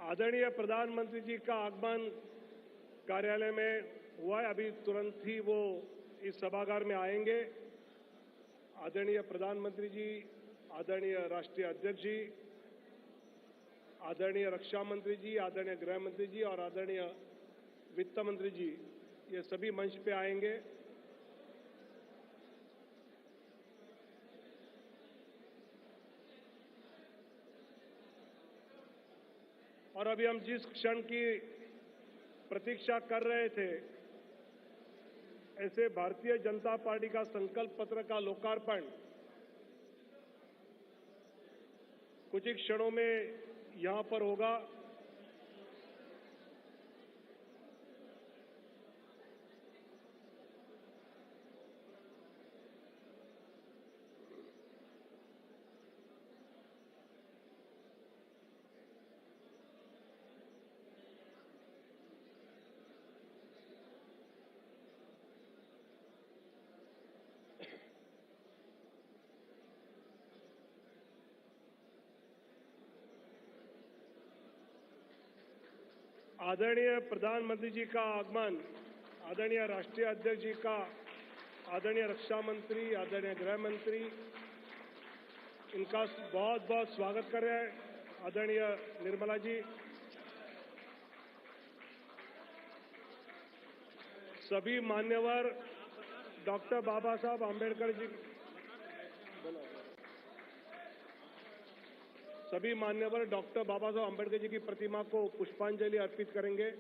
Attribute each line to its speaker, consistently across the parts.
Speaker 1: आदरणीय प्रधानमंत्री जी का आगमन कार्यालय में हुआ है। अभी तुरंत ही वो इस सभागार में आएंगे। आदरणीय प्रधानमंत्री जी, आदरणीय राष्ट्रीय अध्यक्ष जी, आदरणीय रक्षा मंत्री जी, आदरणीय गृह मंत्री जी और आदरणीय वित्त मंत्री जी, ये सभी मंच पे आएंगे। और अभी हम जिस क्षण की प्रतीक्षा कर रहे थे, ऐसे भारतीय जनता पार्टी का संकल्प पत्र का लोकार्पण कुछ ही क्षणों में यहां पर होगा। आदरणीय प्रधानमंत्री जी का आगमन, आदरणीय राष्ट्रीय अध्यक्ष जी का, आदरणीय रक्षा मंत्री, आदरणीय गृह मंत्री, इनका बहुत बहुत स्वागत कर रहे हैं। आदरणीय निर्मला जी, सभी मान्यवर डॉक्टर बाबा साहब आम्बेडकर जी, सभी मान्यवर डॉक्टर बाबा साहब आम्बेडकर जी की प्रतिमा को पुष्पांजलि अर्पित करेंगे।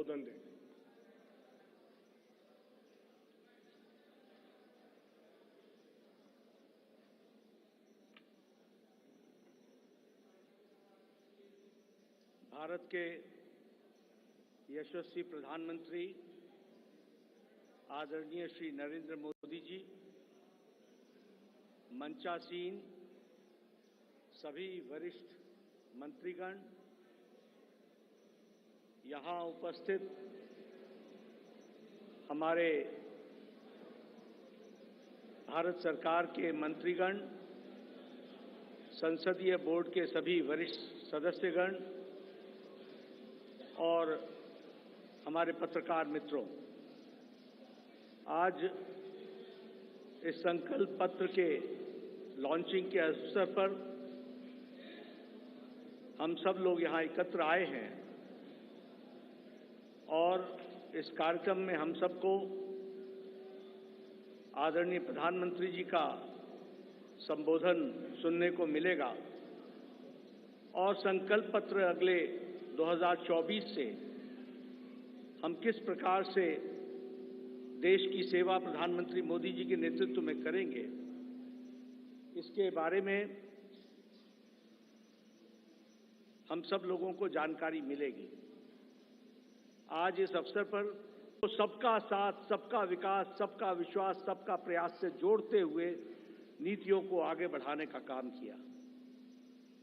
Speaker 1: संबोधन दें।
Speaker 2: भारत के यशस्वी प्रधानमंत्री आदरणीय श्री नरेंद्र मोदी जी, मंचासीन सभी वरिष्ठ मंत्रीगण, यहाँ उपस्थित हमारे भारत सरकार के मंत्रीगण, संसदीय बोर्ड के सभी वरिष्ठ सदस्यगण और हमारे पत्रकार मित्रों, आज इस संकल्प पत्र के लॉन्चिंग के अवसर पर हम सब लोग यहाँ एकत्र आए हैं और इस कार्यक्रम में हम सबको आदरणीय प्रधानमंत्री जी का संबोधन सुनने को मिलेगा और संकल्प पत्र अगले 2024 से हम किस प्रकार से देश की सेवा प्रधानमंत्री मोदी जी के नेतृत्व में करेंगे, इसके बारे में हम सब लोगों को जानकारी मिलेगी। आज इस अवसर पर तो सबका साथ, सबका विकास, सबका विश्वास, सबका प्रयास से जोड़ते हुए नीतियों को आगे बढ़ाने का काम किया।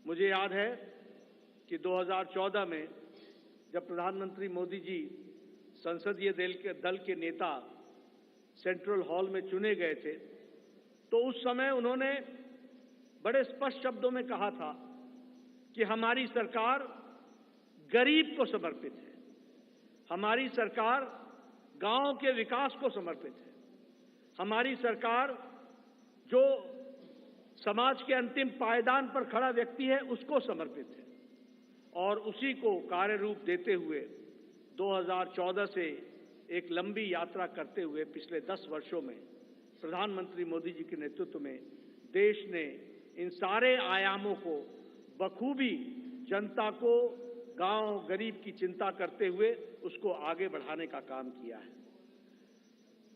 Speaker 2: मुझे याद है कि 2014 में जब प्रधानमंत्री मोदी जी संसदीय दल के नेता सेंट्रल हॉल में चुने गए थे, तो उस समय उन्होंने बड़े स्पष्ट शब्दों में कहा था कि हमारी सरकार गरीब को समर्पित है, हमारी सरकार गांव के विकास को समर्पित है, हमारी सरकार जो समाज के अंतिम पायदान पर खड़ा व्यक्ति है उसको समर्पित है। और उसी को कार्य रूप देते हुए 2014 से एक लंबी यात्रा करते हुए पिछले 10 वर्षों में प्रधानमंत्री मोदी जी के नेतृत्व में देश ने इन सारे आयामों को बखूबी जनता को, गांव गरीब की चिंता करते हुए उसको आगे बढ़ाने का काम किया है।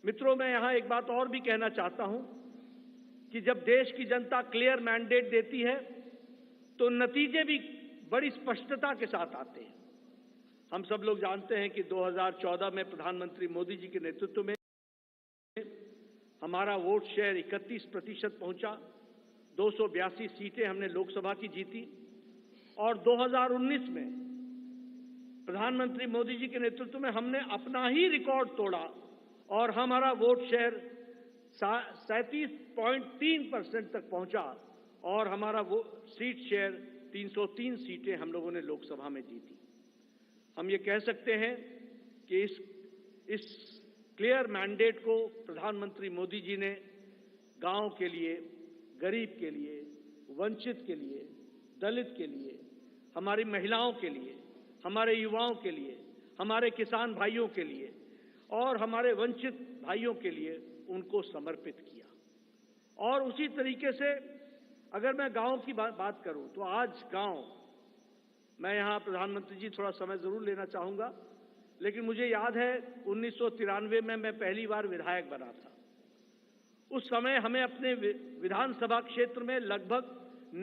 Speaker 2: मित्रों, मैं यहां एक बात और भी कहना चाहता हूं कि जब देश की जनता क्लियर मैंडेट देती है तो नतीजे भी बड़ी स्पष्टता के साथ आते हैं। हम सब लोग जानते हैं कि 2014 में प्रधानमंत्री मोदी जी के नेतृत्व में हमारा वोट शेयर 31% पहुंचा, 282 सीटें हमने लोकसभा की जीती और 2019 में प्रधानमंत्री मोदी जी के नेतृत्व में हमने अपना ही रिकॉर्ड तोड़ा और हमारा वोट शेयर 37.3% तक पहुंचा और हमारा वो सीट शेयर 303 सीटें हम लोगों ने लोकसभा में जीती। हम ये कह सकते हैं कि इस क्लियर मैंडेट को प्रधानमंत्री मोदी जी ने गांव के लिए, गरीब के लिए, वंचित के लिए, दलित के लिए, हमारी महिलाओं के लिए, हमारे युवाओं के लिए, हमारे किसान भाइयों के लिए और हमारे वंचित भाइयों के लिए उनको समर्पित किया। और उसी तरीके से अगर मैं गांव की बात करूं तो आज गांव, मैं यहां प्रधानमंत्री जी थोड़ा समय जरूर लेना चाहूंगा, लेकिन मुझे याद है 1993 में मैं पहली बार विधायक बना था। उस समय हमें अपने विधानसभा क्षेत्र में लगभग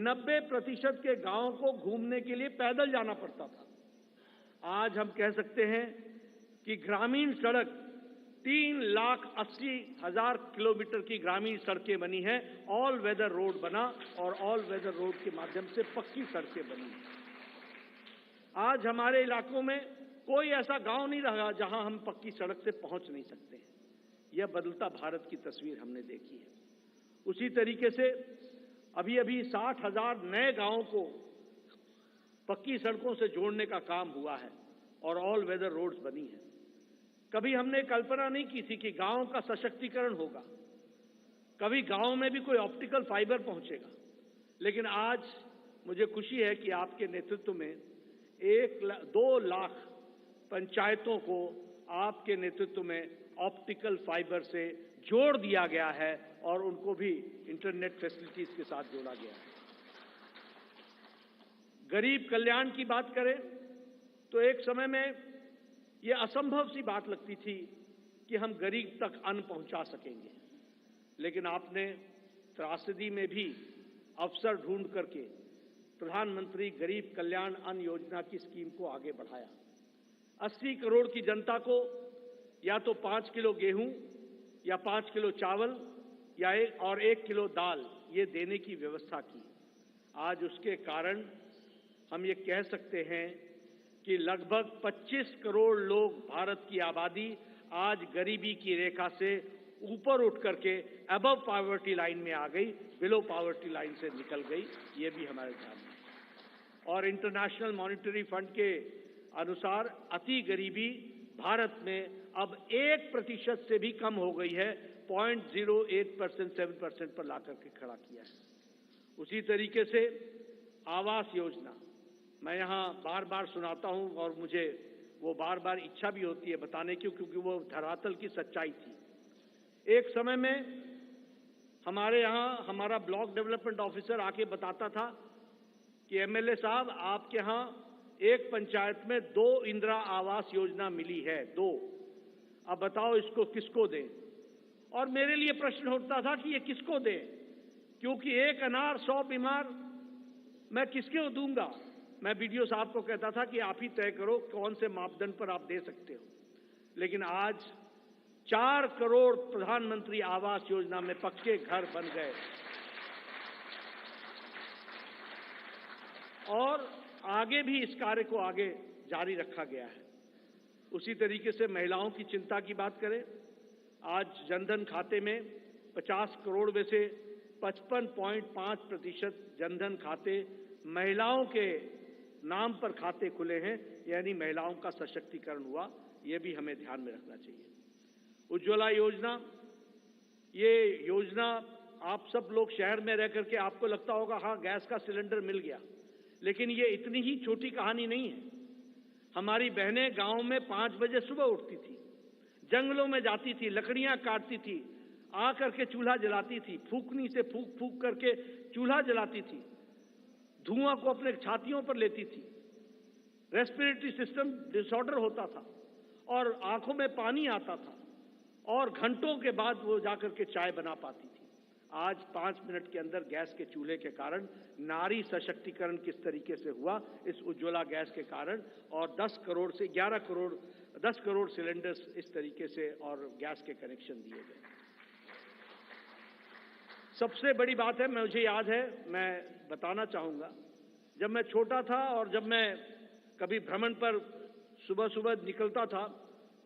Speaker 2: 90% के गांवों को घूमने के लिए पैदल जाना पड़ता था। आज हम कह सकते हैं कि ग्रामीण सड़क 3,80,000 किलोमीटर की ग्रामीण सड़कें बनी हैं, ऑल वेदर रोड बना और ऑल वेदर रोड के माध्यम से पक्की सड़कें बनी। आज हमारे इलाकों में कोई ऐसा गांव नहीं रहा जहां हम पक्की सड़क से पहुंच नहीं सकते हैं। यह बदलता भारत की तस्वीर हमने देखी है। उसी तरीके से अभी 60,000 नए गांवों को पक्की सड़कों से जोड़ने का काम हुआ है और ऑल वेदर रोड्स बनी है। कभी हमने कल्पना नहीं की थी कि गांव का सशक्तिकरण होगा, कभी गांव में भी कोई ऑप्टिकल फाइबर पहुंचेगा, लेकिन आज मुझे खुशी है कि आपके नेतृत्व में 2 लाख पंचायतों को आपके नेतृत्व में ऑप्टिकल फाइबर से जोड़ दिया गया है और उनको भी इंटरनेट फैसिलिटीज के साथ जोड़ा गया है। गरीब कल्याण की बात करें तो एक समय में यह असंभव सी बात लगती थी कि हम गरीब तक अन्न पहुंचा सकेंगे, लेकिन आपने त्रासदी में भी अवसर ढूंढ करके प्रधानमंत्री गरीब कल्याण अन्न योजना की स्कीम को आगे बढ़ाया। 80 करोड़ की जनता को या तो 5 किलो गेहूं या 5 किलो चावल या 1 किलो दाल ये देने की व्यवस्था की। आज उसके कारण हम ये कह सकते हैं कि लगभग 25 करोड़ लोग, भारत की आबादी आज गरीबी की रेखा से ऊपर उठ करके अबव पॉवर्टी लाइन में आ गई, बिलो पॉवर्टी लाइन से निकल गई। ये भी हमारे ध्यान में। और इंटरनेशनल मॉनिटरी फंड के अनुसार अति गरीबी भारत में अब 1% से भी कम हो गई है, 0.08%, 7% पर लाकर के खड़ा किया है। उसी तरीके से आवास योजना मैं यहां बार बार सुनाता हूं और मुझे वो बार बार इच्छा भी होती है बताने की, क्योंकि वो धरातल की सच्चाई थी। एक समय में हमारे यहां हमारा ब्लॉक डेवलपमेंट ऑफिसर आके बताता था कि एमएलए साहब आपके यहां एक पंचायत में 2 इंदिरा आवास योजना मिली है, 2। अब बताओ इसको किसको दें? और मेरे लिए प्रश्न उठता था कि ये किसको दें, क्योंकि एक अनार 100 बीमार, मैं किसको दूंगा? मैं बीडीओ साहब को कहता था कि आप ही तय करो कौन से मापदंड पर आप दे सकते हो। लेकिन आज 4 करोड़ प्रधानमंत्री आवास योजना में पक्के घर बन गए और आगे भी इस कार्य को आगे जारी रखा गया है। उसी तरीके से महिलाओं की चिंता की बात करें, आज जनधन खाते में 50 करोड़ में से 55.5% जनधन खाते महिलाओं के नाम पर खाते खुले हैं, यानी महिलाओं का सशक्तिकरण हुआ। ये भी हमें ध्यान में रखना चाहिए। उज्ज्वला योजना, ये योजना आप सब लोग शहर में रह करके आपको लगता होगा हाँ गैस का सिलेंडर मिल गया, लेकिन ये इतनी ही छोटी कहानी नहीं है। हमारी बहनें गांव में 5 बजे सुबह उठती थी, जंगलों में जाती थी, लकड़ियां काटती थी, आकर के चूल्हा जलाती थी, फूकनी से फूक फूक करके चूल्हा जलाती थी, धुआं को अपने छातियों पर लेती थी, रेस्पिरेटरी सिस्टम डिसऑर्डर होता था और आंखों में पानी आता था और घंटों के बाद वो जाकर के चाय बना पाती थी। आज 5 मिनट के अंदर गैस के चूल्हे के कारण नारी सशक्तिकरण किस तरीके से हुआ इस उज्ज्वला गैस के कारण, और 10 करोड़ से 10 करोड़ सिलेंडर्स इस तरीके से और गैस के कनेक्शन दिए गए। सबसे बड़ी बात है, मुझे याद है, मैं बताना चाहूंगा, जब मैं छोटा था और जब मैं कभी भ्रमण पर सुबह सुबह निकलता था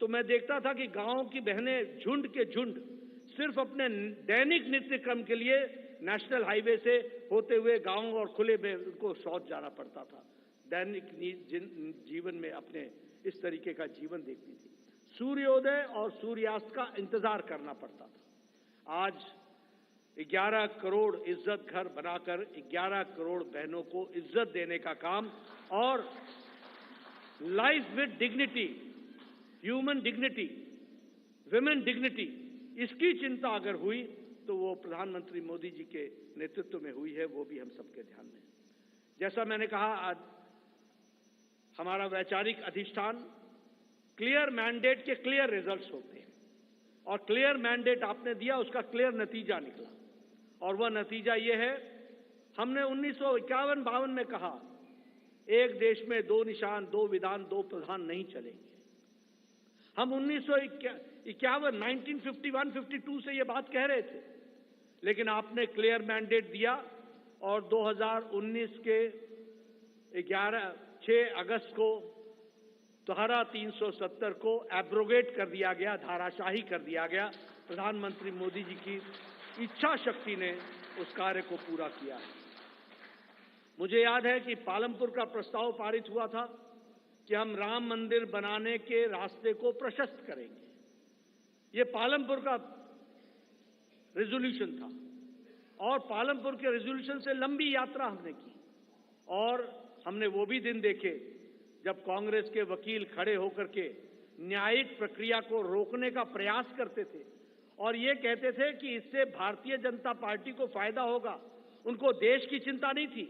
Speaker 2: तो मैं देखता था कि गांव की बहनें झुंड के झुंड सिर्फ अपने दैनिक नित्य क्रम के लिए नेशनल हाईवे से होते हुए गांव और खुले में उनको शौच जाना पड़ता था। दैनिक जीवन में अपने इस तरीके का जीवन देखती थी। सूर्योदय और सूर्यास्त का इंतजार करना पड़ता था। आज 11 करोड़ इज्जत घर बनाकर 11 करोड़ बहनों को इज्जत देने का काम और life with dignity, human dignity, women dignity, इसकी चिंता अगर हुई तो वो प्रधानमंत्री मोदी जी के नेतृत्व में हुई है, वो भी हम सबके ध्यान में। जैसा मैंने कहा, आज हमारा वैचारिक अधिष्ठान क्लियर मैंडेट के क्लियर रिजल्ट्स होते हैं और क्लियर मैंडेट आपने दिया, उसका क्लियर नतीजा निकला और वह नतीजा ये है, हमने 1951-52 में कहा एक देश में 2 निशान, 2 विधान, 2 प्रधान नहीं चलेंगे। हम 1951-52 से ये बात कह रहे थे, लेकिन आपने क्लियर मैंडेट दिया और 2019 के 6 अगस्त को धारा 370 को एब्रोगेट कर दिया गया, धाराशाही कर दिया गया। प्रधानमंत्री मोदी जी की इच्छा शक्ति ने उस कार्य को पूरा किया है। मुझे याद है कि पालमपुर का प्रस्ताव पारित हुआ था कि हम राम मंदिर बनाने के रास्ते को प्रशस्त करेंगे। ये पालमपुर का रेजोल्यूशन था और पालमपुर के रेजोल्यूशन से लंबी यात्रा हमने की और हमने वो भी दिन देखे जब कांग्रेस के वकील खड़े होकर के न्यायिक प्रक्रिया को रोकने का प्रयास करते थे और ये कहते थे कि इससे भारतीय जनता पार्टी को फायदा होगा। उनको देश की चिंता नहीं थी,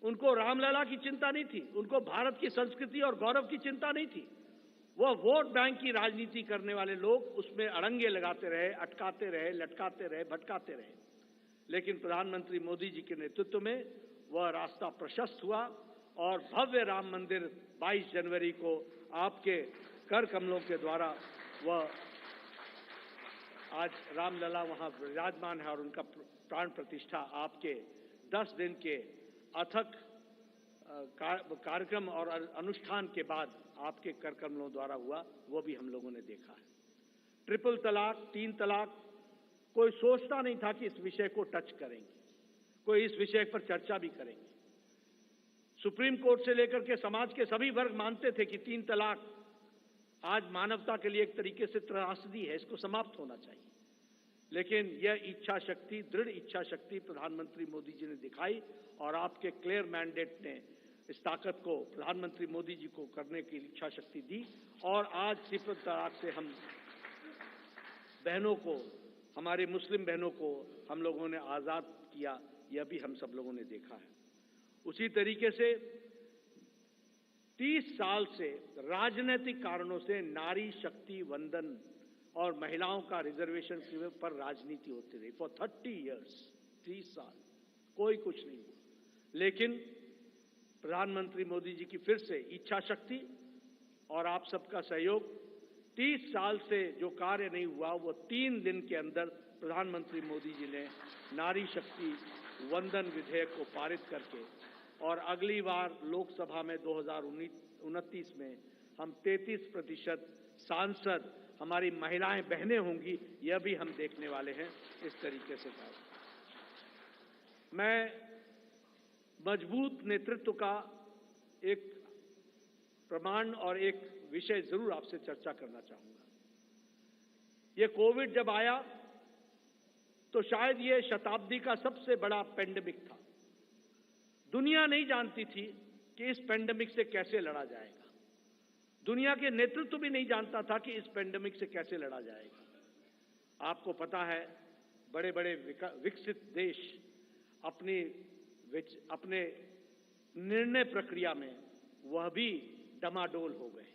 Speaker 2: उनको रामलला की चिंता नहीं थी, उनको भारत की संस्कृति और गौरव की चिंता नहीं थी। वह वोट बैंक की राजनीति करने वाले लोग उसमें अड़ंगे लगाते रहे, अटकाते रहे, लटकाते रहे, भटकाते रहे। लेकिन प्रधानमंत्री मोदी जी के नेतृत्व में वह रास्ता प्रशस्त हुआ और भव्य राम मंदिर 22 जनवरी को आपके कर कमलों के द्वारा वह आज रामलला वहां विराजमान है और उनका प्राण प्रतिष्ठा आपके 10 दिन के अथक कार्यक्रम और अनुष्ठान के बाद आपके कर कमलों द्वारा हुआ, वो भी हम लोगों ने देखा है। ट्रिपल तलाक, 3 तलाक, कोई सोचता नहीं था कि इस विषय को टच करेंगे, कोई इस विषय पर चर्चा भी करेंगे। सुप्रीम कोर्ट से लेकर के समाज के सभी वर्ग मानते थे कि 3 तलाक आज मानवता के लिए एक तरीके से त्रासदी है, इसको समाप्त होना चाहिए। लेकिन यह इच्छा शक्ति, दृढ़ इच्छा शक्ति प्रधानमंत्री मोदी जी ने दिखाई और आपके क्लियर मैंडेट ने इस ताकत को प्रधानमंत्री मोदी जी को करने की इच्छा शक्ति दी और आज ट्रिपल तलाक से हम बहनों को, हमारे मुस्लिम बहनों को हम लोगों ने आजाद किया, यह भी हम सब लोगों ने देखा है। उसी तरीके से 30 साल से राजनीतिक कारणों से नारी शक्ति वंदन और महिलाओं का रिजर्वेशन पर राजनीति होती रही। फॉर 30 इयर्स, 30 साल कोई कुछ नहीं हुआ। लेकिन प्रधानमंत्री मोदी जी की फिर से इच्छा शक्ति और आप सबका सहयोग, 30 साल से जो कार्य नहीं हुआ वो 3 दिन के अंदर प्रधानमंत्री मोदी जी ने नारी शक्ति वंदन विधेयक को पारित करके और अगली बार लोकसभा में 2029 में हम 33% सांसद हमारी महिलाएं बहनें होंगी, यह भी हम देखने वाले हैं। इस तरीके से मैं मजबूत नेतृत्व का एक प्रमाण और एक विषय जरूर आपसे चर्चा करना चाहूंगा। ये कोविड जब आया तो शायद ये शताब्दी का सबसे बड़ा पेंडेमिक था। दुनिया नहीं जानती थी कि इस पेंडेमिक से कैसे लड़ा जाएगा। दुनिया के नेतृत्व भी नहीं जानता था कि इस पेंडेमिक से कैसे लड़ा जाएगा। आपको पता है, बड़े बड़े विकसित देश अपने निर्णय प्रक्रिया में वह भी डमाडोल हो गए,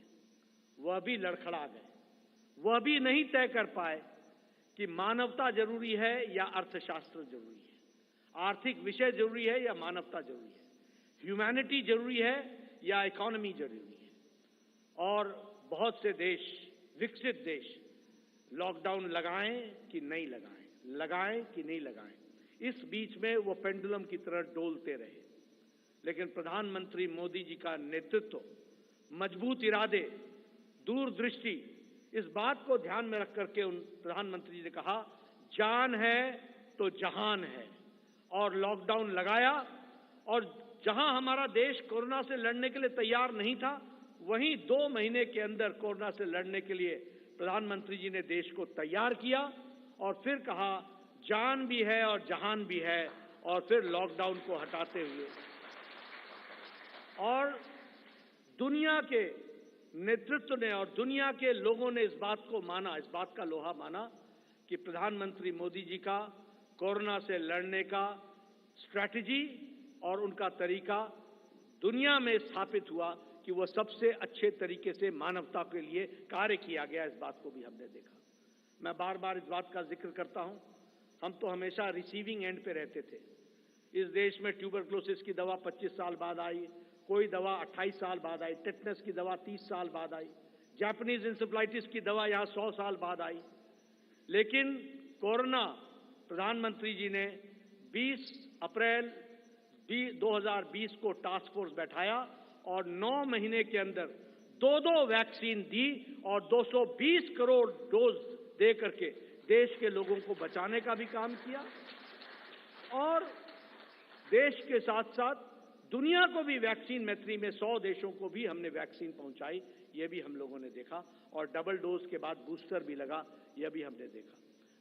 Speaker 2: वह भी लड़खड़ा गए, वह भी नहीं तय कर पाए कि मानवता जरूरी है या अर्थशास्त्र जरूरी है, आर्थिक विषय जरूरी है या मानवता जरूरी है, ह्यूमैनिटी जरूरी है या इकोनॉमी जरूरी है। और बहुत से देश, विकसित देश, लॉकडाउन लगाएं कि नहीं लगाएं, लगाएं कि नहीं लगाएं, इस बीच में वो पेंडुलम की तरह डोलते रहे। लेकिन प्रधानमंत्री मोदी जी का नेतृत्व, मजबूत इरादे, दूरदृष्टि, इस बात को ध्यान में रख करके उन प्रधानमंत्री जी ने कहा, जान है तो जहान है, और लॉकडाउन लगाया। और जहां हमारा देश कोरोना से लड़ने के लिए तैयार नहीं था, वहीं 2 महीने के अंदर कोरोना से लड़ने के लिए प्रधानमंत्री जी ने देश को तैयार किया। और फिर कहा, जान भी है और जहान भी है, और फिर लॉकडाउन को हटाते हुए और दुनिया के नेतृत्व ने और दुनिया के लोगों ने इस बात को माना, इस बात का लोहा माना कि प्रधानमंत्री मोदी जी का कोरोना से लड़ने का स्ट्रैटेजी और उनका तरीका दुनिया में स्थापित हुआ कि वो सबसे अच्छे तरीके से मानवता के लिए कार्य किया गया। इस बात को भी हमने देखा। मैं बार बार इस बात का जिक्र करता हूं, हम तो हमेशा रिसीविंग एंड पे रहते थे। इस देश में ट्यूबरक्लोसिस की दवा 25 साल बाद आई, कोई दवा 28 साल बाद आई, टेटनस की दवा 30 साल बाद आई, जापानीज इंसेफ्लाइटिस की दवा यहां 100 साल बाद आई। लेकिन कोरोना, प्रधानमंत्री जी ने 20 अप्रैल 2020 को टास्क फोर्स बैठाया और 9 महीने के अंदर 2 वैक्सीन दी और 220 करोड़ डोज दे करके देश के लोगों को बचाने का भी काम किया। और देश के साथ साथ दुनिया को भी वैक्सीन मैत्री में 100 देशों को भी हमने वैक्सीन पहुंचाई, ये भी हम लोगों ने देखा। और डबल डोज के बाद बूस्टर भी लगा, यह भी हमने देखा।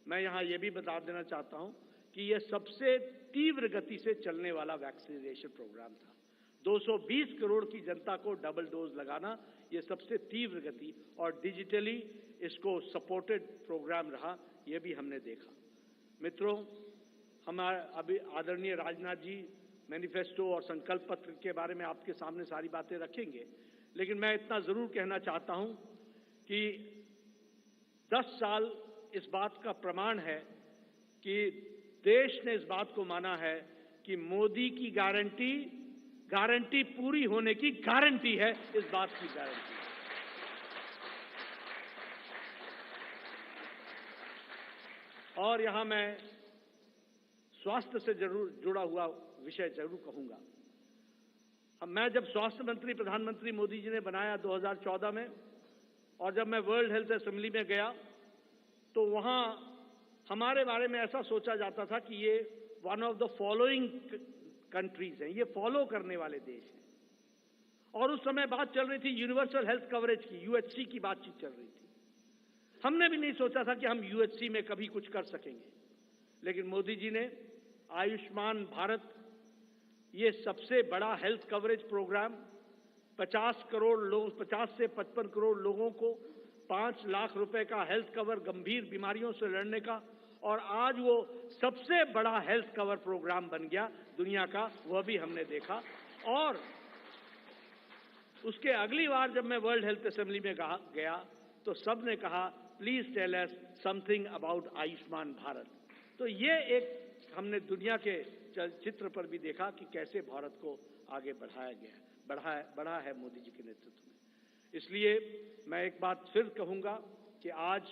Speaker 2: मैं यहां यह भी बता देना चाहता हूं कि यह सबसे तीव्र गति से चलने वाला वैक्सीनेशन प्रोग्राम था। 220 करोड़ की जनता को डबल डोज लगाना, यह सबसे तीव्र गति और डिजिटली इसको सपोर्टेड प्रोग्राम रहा, यह भी हमने देखा। मित्रों, हमारे अभी आदरणीय राजनाथ जी मैनिफेस्टो और संकल्प पत्र के बारे में आपके सामने सारी बातें रखेंगे, लेकिन मैं इतना जरूर कहना चाहता हूं कि 10 साल इस बात का प्रमाण है कि देश ने इस बात को माना है कि मोदी की गारंटी पूरी होने की गारंटी है, इस बात की गारंटी। और यहां मैं स्वास्थ्य से जरूर जुड़ा हुआ विषय जरूर कहूंगा। मैं जब स्वास्थ्य मंत्री प्रधानमंत्री मोदी जी ने बनाया 2014 में, और जब मैं वर्ल्ड हेल्थ असेंबली में गया तो वहां हमारे बारे में ऐसा सोचा जाता था कि ये one of the following countries हैं, ये फॉलो करने वाले देश हैं। और उस समय बात चल रही थी यूनिवर्सल हेल्थ कवरेज की, यूएचसी की बातचीत चल रही थी। हमने भी नहीं सोचा था कि हम यूएचसी में कभी कुछ कर सकेंगे, लेकिन मोदी जी ने आयुष्मान भारत, ये सबसे बड़ा हेल्थ कवरेज प्रोग्राम, 50 से 55 करोड़ लोगों को 5 लाख रुपए का हेल्थ कवर गंभीर बीमारियों से लड़ने का, और आज वो सबसे बड़ा हेल्थ कवर प्रोग्राम बन गया दुनिया का, वह भी हमने देखा। और उसके अगली बार जब मैं वर्ल्ड हेल्थ असेंबली में गया तो सब ने कहा, please tell us something about Ayushman Bharat. तो ये एक हमने दुनिया के चित्र पर भी देखा कि कैसे भारत को आगे बढ़ाया गया, बढ़ा है मोदी जी के नेतृत्व में। इसलिए मैं एक बात फिर कहूंगा कि आज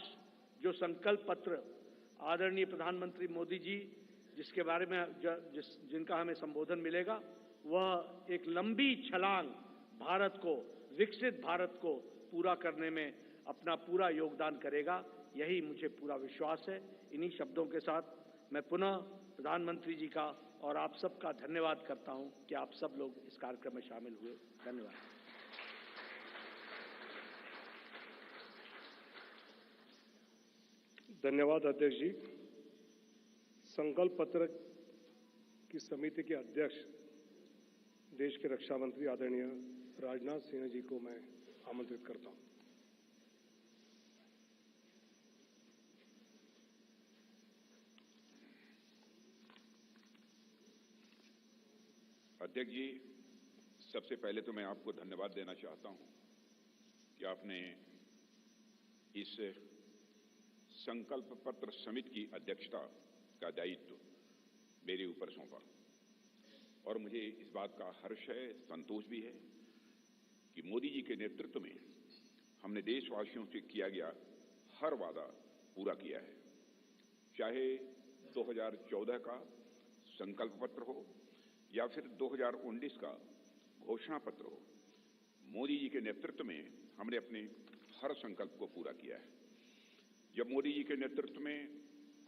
Speaker 2: जो संकल्प पत्र आदरणीय प्रधानमंत्री मोदी जी जिसके बारे में जिनका हमें संबोधन मिलेगा, वह एक लंबी छलांग भारत को, विकसित भारत को पूरा करने में अपना पूरा योगदान करेगा, यही मुझे पूरा विश्वास है। इन्हीं शब्दों के साथ मैं पुनः प्रधानमंत्री जी का और आप सबका धन्यवाद करता हूं कि आप सब लोग इस कार्यक्रम में शामिल हुए। धन्यवाद।
Speaker 1: धन्यवाद अध्यक्ष जी। संकल्प पत्र की समिति के अध्यक्ष देश के रक्षा मंत्री आदरणीय राजनाथ सिंह जी को मैं आमंत्रित करता हूं।
Speaker 3: अध्यक्ष जी, सबसे पहले तो मैं आपको धन्यवाद देना चाहता हूं कि आपने इस संकल्प पत्र समिति की अध्यक्षता का दायित्व मेरे ऊपर सौंपा और मुझे इस बात का हर्ष है, संतोष भी है कि मोदी जी के नेतृत्व में हमने देशवासियों से किया गया हर वादा पूरा किया है। चाहे 2014 का संकल्प पत्र हो या फिर 2019 का घोषणा पत्र हो, मोदी जी के नेतृत्व में हमने अपने हर संकल्प को पूरा किया है। जब मोदी जी के नेतृत्व में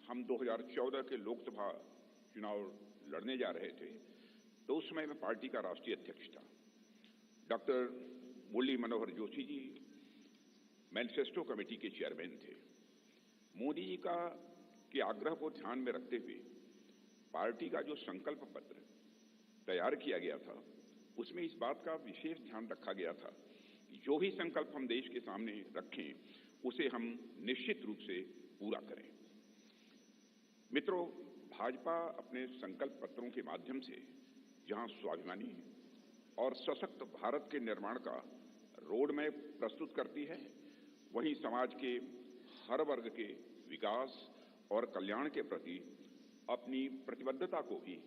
Speaker 3: हम 2014 के लोकसभा चुनाव लड़ने जा रहे थे तो उस समय मैं पार्टी का राष्ट्रीय अध्यक्ष था। Doctor Murli Manohar Joshi ji manifesto committee के चेयरमैन थे। मोदी जी के आग्रह को ध्यान में रखते हुए पार्टी का जो संकल्प पत्र तैयार किया गया था उसमें इस बात का विशेष ध्यान रखा गया था कि जो भी संकल्प हम देश के सामने रखें उसे हम निश्चित रूप से पूरा करें। मित्रों, भाजपा अपने संकल्प पत्रों के माध्यम से जहां स्वाभिमानी और सशक्त भारत के निर्माण का रोड मैप प्रस्तुत करती है, वहीं समाज के हर वर्ग के विकास और कल्याण के प्रति अपनी प्रतिबद्धता को भी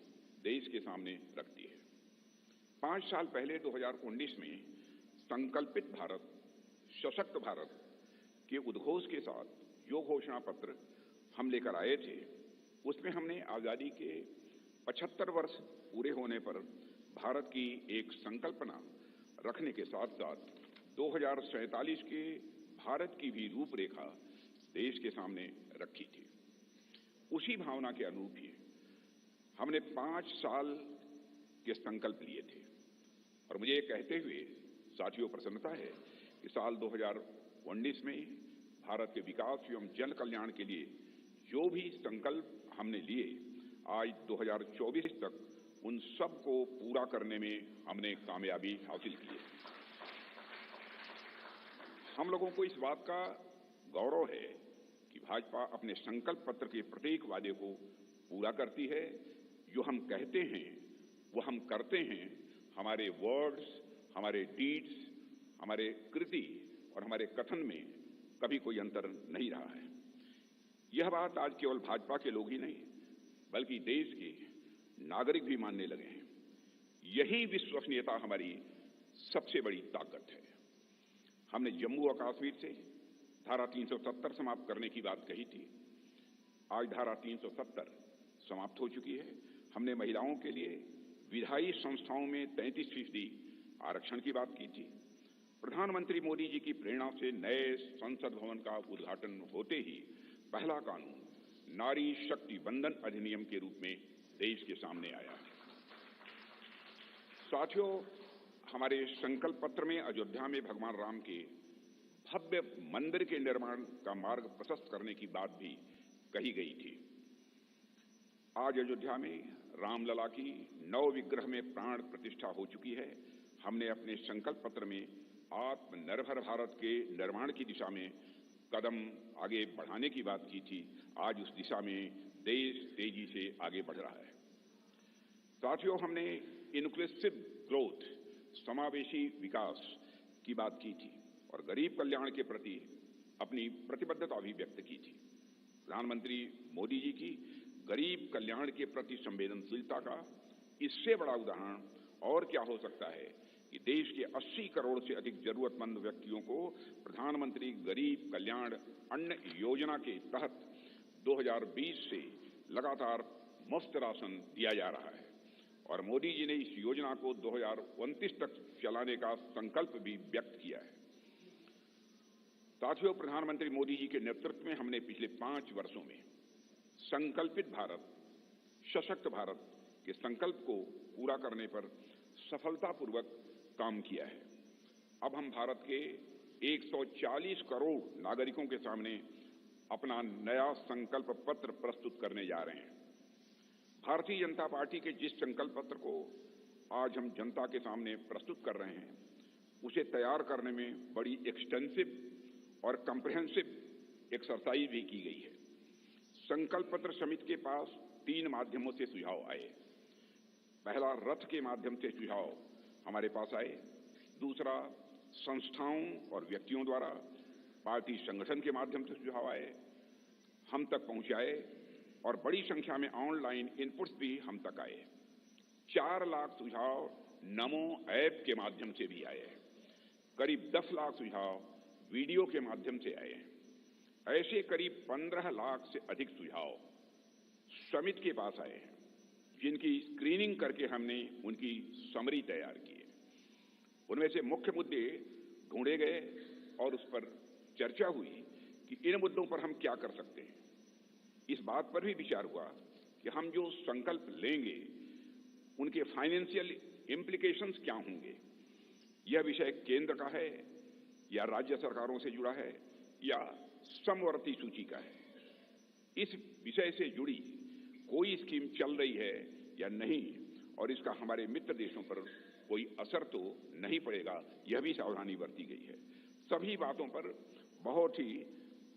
Speaker 3: देश के सामने रखती है। 5 साल पहले 2019 में संकल्पित भारत, सशक्त भारत के उद्घोष के साथ जो घोषणा पत्र हम लेकर आए थे उसमें हमने आजादी के 75 वर्ष पूरे होने पर भारत की एक संकल्पना रखने के साथ साथ 2047 के भारत की भी रूपरेखा देश के सामने रखी थी। उसी भावना के अनुरूप ही हमने 5 साल के संकल्प लिए थे और मुझे ये कहते हुए साथियों प्रसन्नता है कि साल 2019 में भारत के विकास एवं जन कल्याण के लिए जो भी संकल्प हमने लिए, आज 2024 तक उन सब को पूरा करने में हमने कामयाबी हासिल की है। हम लोगों को इस बात का गौरव है कि भाजपा अपने संकल्प पत्र के प्रत्येक वादे को पूरा करती है। जो हम कहते हैं वो हम करते हैं। हमारे वर्ड्स, हमारे डीड्स, हमारे कृति और हमारे कथन में कभी कोई अंतर नहीं रहा है। यह बात आज केवल भाजपा के लोग ही नहीं बल्कि देश के नागरिक भी मानने लगे हैं। यही विश्वसनीयता हमारी सबसे बड़ी ताकत है। हमने जम्मू और कश्मीर से धारा 370 समाप्त करने की बात कही थी। आज धारा 370 समाप्त हो चुकी है। हमने महिलाओं के लिए विधायी संस्थाओं में 33% आरक्षण की बात की थी। प्रधानमंत्री मोदी जी की प्रेरणा से नए संसद भवन का उद्घाटन होते ही पहला कानून नारी शक्ति बंधन अधिनियम के रूप में देश के सामने आया। साथियों, हमारे संकल्प पत्र में अयोध्या में भगवान राम के भव्य मंदिर के निर्माण का मार्ग प्रशस्त करने की बात भी कही गई थी। आज अयोध्या में रामलला की नव विग्रह में प्राण प्रतिष्ठा हो चुकी है। हमने अपने संकल्प पत्र में आत्मनिर्भर भारत के निर्माण की दिशा में कदम आगे बढ़ाने की बात की थी। आज उस दिशा में देश तेजी से आगे बढ़ रहा है। साथियों, हमने इंक्लूसिव ग्रोथ, समावेशी विकास की बात की थी और गरीब कल्याण के प्रति अपनी प्रतिबद्धता भी व्यक्त की थी। प्रधानमंत्री मोदी जी की गरीब कल्याण के प्रति संवेदनशीलता का इससे बड़ा उदाहरण और क्या हो सकता है कि देश के 80 करोड़ से अधिक जरूरतमंद व्यक्तियों को प्रधानमंत्री गरीब कल्याण अन्न योजना के तहत 2020 से लगातार मुफ्त राशन दिया जा रहा है और मोदी जी ने इस योजना को 2029 तक चलाने का संकल्प भी व्यक्त किया है। साथियों, प्रधानमंत्री मोदी जी के नेतृत्व में हमने पिछले 5 वर्षों में संकल्पित भारत, सशक्त भारत के संकल्प को पूरा करने पर सफलतापूर्वक काम किया है। अब हम भारत के 140 करोड़ नागरिकों के सामने अपना नया संकल्प पत्र प्रस्तुत करने जा रहे हैं। भारतीय जनता पार्टी के जिस संकल्प पत्र को आज हम जनता के सामने प्रस्तुत कर रहे हैं, उसे तैयार करने में बड़ी एक्सटेंसिव और कम्प्रिहेंसिव एक्सरसाइज भी की गई है। संकल्प पत्र समिति के पास 3 माध्यमों से सुझाव आए। पहला, रथ के माध्यम से सुझाव हमारे पास आए। दूसरा, संस्थाओं और व्यक्तियों द्वारा पार्टी संगठन के माध्यम से सुझाव आए। हम तक पहुंचाए और बड़ी संख्या में ऑनलाइन इनपुट्स भी हम तक आए। 4 लाख सुझाव नमो ऐप के माध्यम से भी आए हैं। करीब 10 लाख सुझाव वीडियो के माध्यम से आए हैं। ऐसे करीब 15 लाख से अधिक सुझाव समिति के पास आए हैं, जिनकी स्क्रीनिंग करके हमने उनकी समरी तैयार की है। उनमें से मुख्य मुद्दे ढूंढे गए और उस पर चर्चा हुई कि इन मुद्दों पर हम क्या कर सकते हैं। इस बात पर भी विचार हुआ कि हम जो संकल्प लेंगे उनके फाइनेंशियल इम्प्लीकेशंस क्या होंगे। यह विषय केंद्र का है या राज्य सरकारों से जुड़ा है या समवर्ती सूची का है। इस विषय से जुड़ी कोई स्कीम चल रही है या नहीं और इसका हमारे मित्र देशों पर कोई असर तो नहीं पड़ेगा, यह भी सावधानी बरती गई है। सभी बातों पर बहुत ही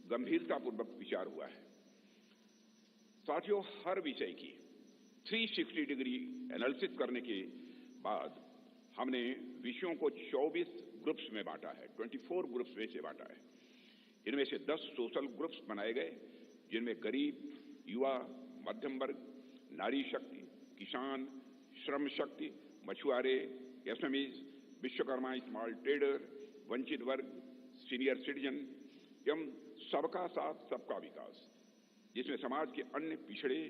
Speaker 3: गंभीरतापूर्वक विचार हुआ है। साथियों, हर विषय की 360 डिग्री एनालिसिस करने के बाद हमने विषयों को 24 ग्रुप्स में बांटा है, 24 ग्रुप्स में से बांटा है। इनमें से 10 सोशल ग्रुप्स बनाए गए, जिनमें गरीब, युवा, मध्यम वर्ग, नारी शक्ति, किसान, श्रम शक्ति, मछुआरे, एसएमईज, विश्वकर्मा, स्मॉल ट्रेडर, वंचित वर्ग, सीनियर सिटीजन एवं सबका साथ सबका विकास, जिसमें समाज के अन्य पिछड़े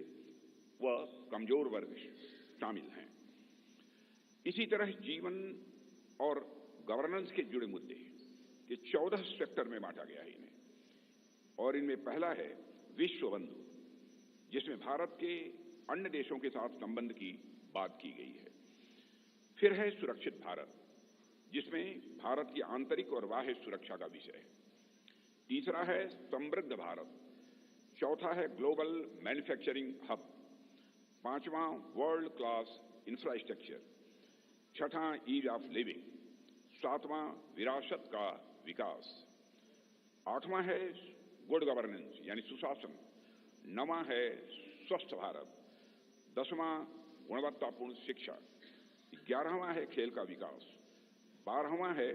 Speaker 3: व कमजोर वर्ग शामिल हैं। इसी तरह जीवन और गवर्नेंस के जुड़े मुद्दे के 14 सेक्टर में बांटा गया है इन्हें। और इनमें पहला है विश्व बंधु, जिसमें भारत के अन्य देशों के साथ संबंध की बात की गई है। फिर है सुरक्षित भारत, जिसमें भारत की आंतरिक और बाह्य सुरक्षा का विषय है। तीसरा है समृद्ध भारत। चौथा है ग्लोबल मैन्युफैक्चरिंग हब। पांचवां वर्ल्ड क्लास इंफ्रास्ट्रक्चर। छठा ईज ऑफ लिविंग। सातवां विरासत का विकास। आठवां है गुड गवर्नेंस यानी सुशासन। नौवां है स्वस्थ भारत। 10वां गुणवत्तापूर्ण शिक्षा। 11वां है खेल का विकास। 12वां है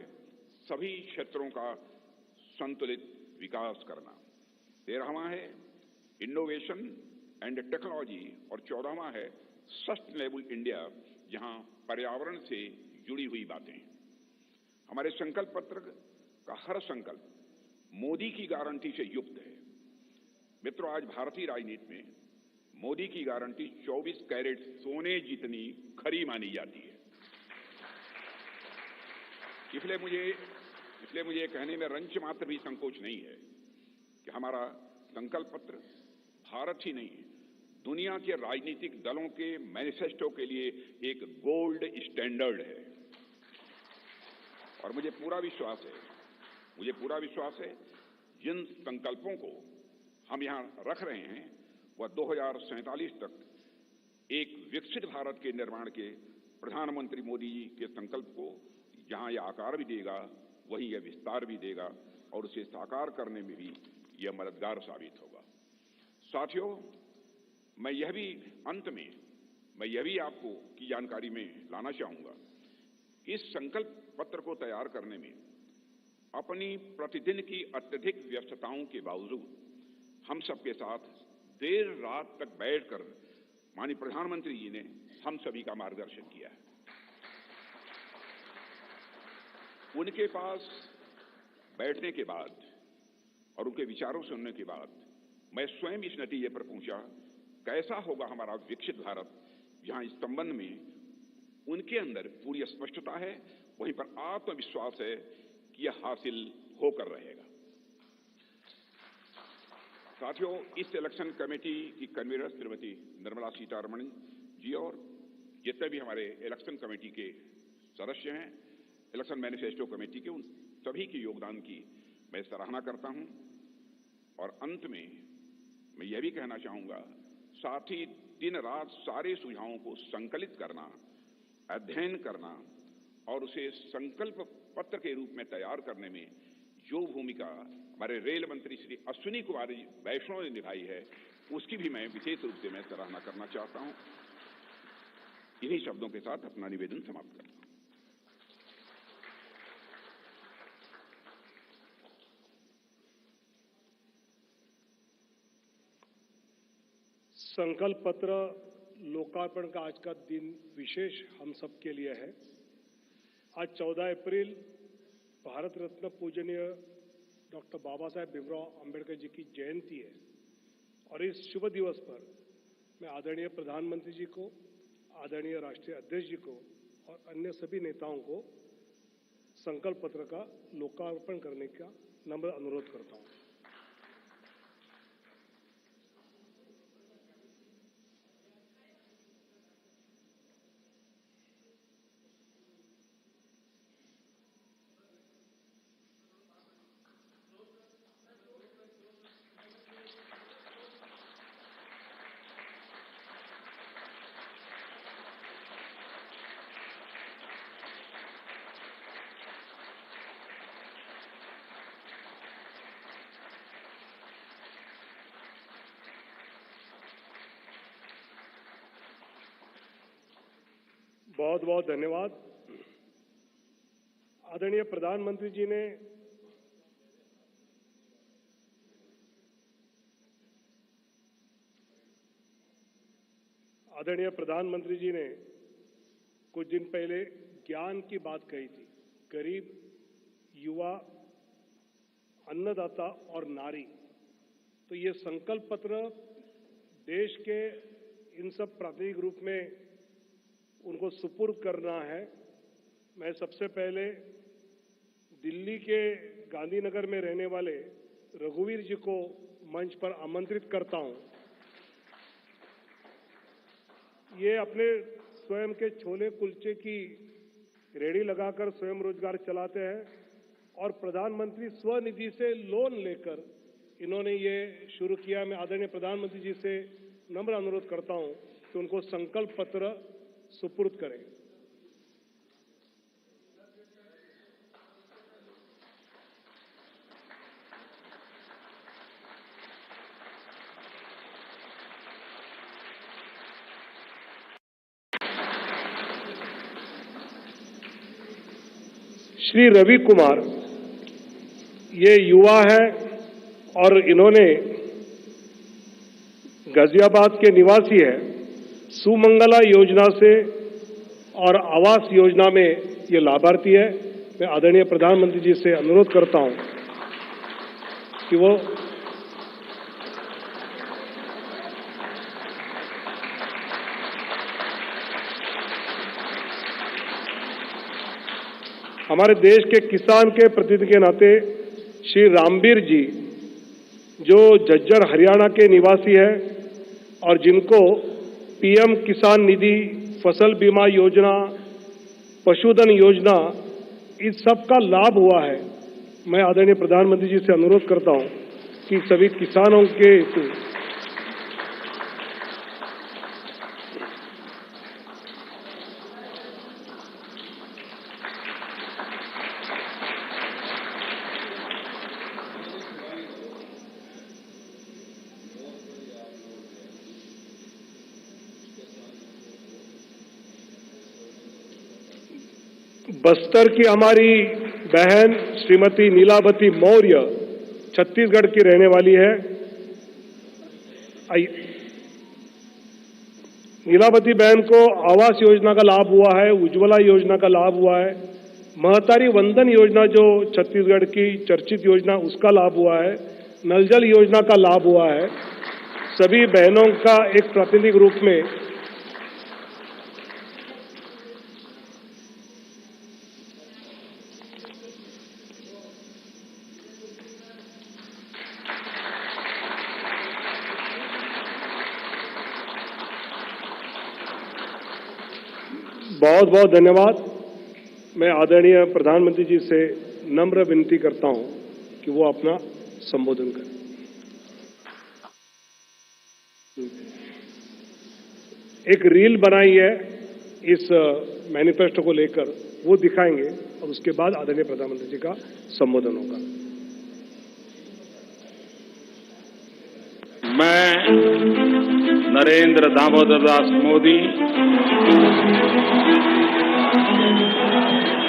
Speaker 3: सभी क्षेत्रों का संतुलित विकास करना। 13वां है इनोवेशन एंड टेक्नोलॉजी और 14वां है सस्टेनेबल इंडिया, जहां पर्यावरण से जुड़ी हुई बातें। हमारे संकल्प पत्र का हर संकल्प मोदी की गारंटी से युक्त है। मित्रों, आज भारतीय राजनीति में मोदी की गारंटी 24 कैरेट सोने जितनी खरी मानी जाती है। इसलिए मुझे कहने में रंच मात्र भी संकोच नहीं है कि हमारा संकल्प पत्र भारत ही नहीं, दुनिया के राजनीतिक दलों के मैनिफेस्टो के लिए एक गोल्ड स्टैंडर्ड है। और मुझे पूरा विश्वास है जिन संकल्पों को हम यहां रख रहे हैं वह 2047 तक एक विकसित भारत के निर्माण के प्रधानमंत्री मोदी जी के संकल्प को जहां यह आकार भी देगा, वहीं यह विस्तार भी देगा और उसे साकार करने में भी यह मददगार साबित होगा। साथियों, मैं यह भी आपको की जानकारी में लाना चाहूंगा, इस संकल्प पत्र को तैयार करने में अपनी प्रतिदिन की अत्यधिक व्यस्तताओं के बावजूद हम सबके साथ देर रात तक बैठकर माननीय प्रधानमंत्री जी ने हम सभी का मार्गदर्शन किया है। उनके पास बैठने के बाद और उनके विचारों सुनने के बाद मैं स्वयं इस नतीजे पर पहुंचा, कैसा होगा हमारा विकसित भारत, जहां इस संबंध में उनके अंदर पूरी स्पष्टता है, वहीं पर आत्मविश्वास है कि यह हासिल होकर रहेगा। साथियों, इस इलेक्शन कमेटी की कन्वीनर श्रीमती निर्मला सीतारमण जी और जितने भी हमारे इलेक्शन कमेटी के सदस्य हैं, इलेक्शन मैनिफेस्टो कमेटी के, उन सभी के योगदान की मैं सराहना करता हूं। और अंत में मैं यह भी कहना चाहूंगा, साथ ही दिन रात सारे सुझावों को संकलित करना, अध्ययन करना और उसे संकल्प पत्र के रूप में तैयार करने में जो भूमिका हमारे रेल मंत्री श्री अश्विनी कुमार वैष्णव ने निभाई है, उसकी भी मैं विशेष रूप से मैं सराहना करना चाहता हूं। इन्हीं शब्दों के साथ अपना निवेदन समाप्त करता हूं।
Speaker 1: संकल्प पत्र लोकार्पण का आज का दिन विशेष हम सब के लिए है। आज 14 अप्रैल भारत रत्न पूजनीय डॉक्टर बाबा साहेब भीमराव अंबेडकर जी की जयंती है और इस शुभ दिवस पर मैं आदरणीय प्रधानमंत्री जी को, आदरणीय राष्ट्रीय अध्यक्ष जी को और अन्य सभी नेताओं को संकल्प पत्र का लोकार्पण करने का नम्र अनुरोध करता हूं। बहुत बहुत धन्यवाद। आदरणीय प्रधानमंत्री जी ने कुछ दिन पहले ज्ञान की बात कही थी। गरीब, युवा, अन्नदाता और नारी, तो ये संकल्प पत्र देश के इन सब प्राथमिक रूप में उनको सुपुर्द करना है। मैं सबसे पहले दिल्ली के गांधीनगर में रहने वाले रघुवीर जी को मंच पर आमंत्रित करता हूं। ये अपने स्वयं के छोले कुलचे की रेहड़ी लगाकर स्वयं रोजगार चलाते हैं और प्रधानमंत्री स्वनिधि से लोन लेकर इन्होंने ये शुरू किया। मैं आदरणीय प्रधानमंत्री जी से नम्र अनुरोध करता हूं कि उनको संकल्प पत्र सुपुर्द करें। श्री रवि कुमार, ये युवा है और इन्होंने गाजियाबाद के निवासी है। सुमंगला योजना से और आवास योजना में ये लाभार्थी है। मैं आदरणीय प्रधानमंत्री जी से अनुरोध करता हूं कि वो हमारे देश के किसान के प्रतिनिधि के नाते श्री रामबीर जी, जो झज्जर हरियाणा के निवासी है और जिनको पीएम किसान निधि, फसल बीमा योजना, पशुधन योजना, इस सब का लाभ हुआ है। मैं आदरणीय प्रधानमंत्री जी से अनुरोध करता हूं कि सभी किसानों के बस्तर की हमारी बहन श्रीमती नीलावती मौर्य छत्तीसगढ़ की रहने वाली है। नीलावती बहन को आवास योजना का लाभ हुआ है, उज्ज्वला योजना का लाभ हुआ है, महतारी वंदन योजना जो छत्तीसगढ़ की चर्चित योजना उसका लाभ हुआ है, नल जल योजना का लाभ हुआ है। सभी बहनों का एक प्रातिनिधिक रूप में बहुत बहुत धन्यवाद। मैं आदरणीय प्रधानमंत्री जी से नम्र विनती करता हूं कि वो अपना संबोधन करें। एक रील बनाई है इस मैनिफेस्टो को लेकर, वो दिखाएंगे और उसके बाद आदरणीय प्रधानमंत्री जी का संबोधन होगा।
Speaker 4: मैं नरेंद्र दामोदर दास मोदी,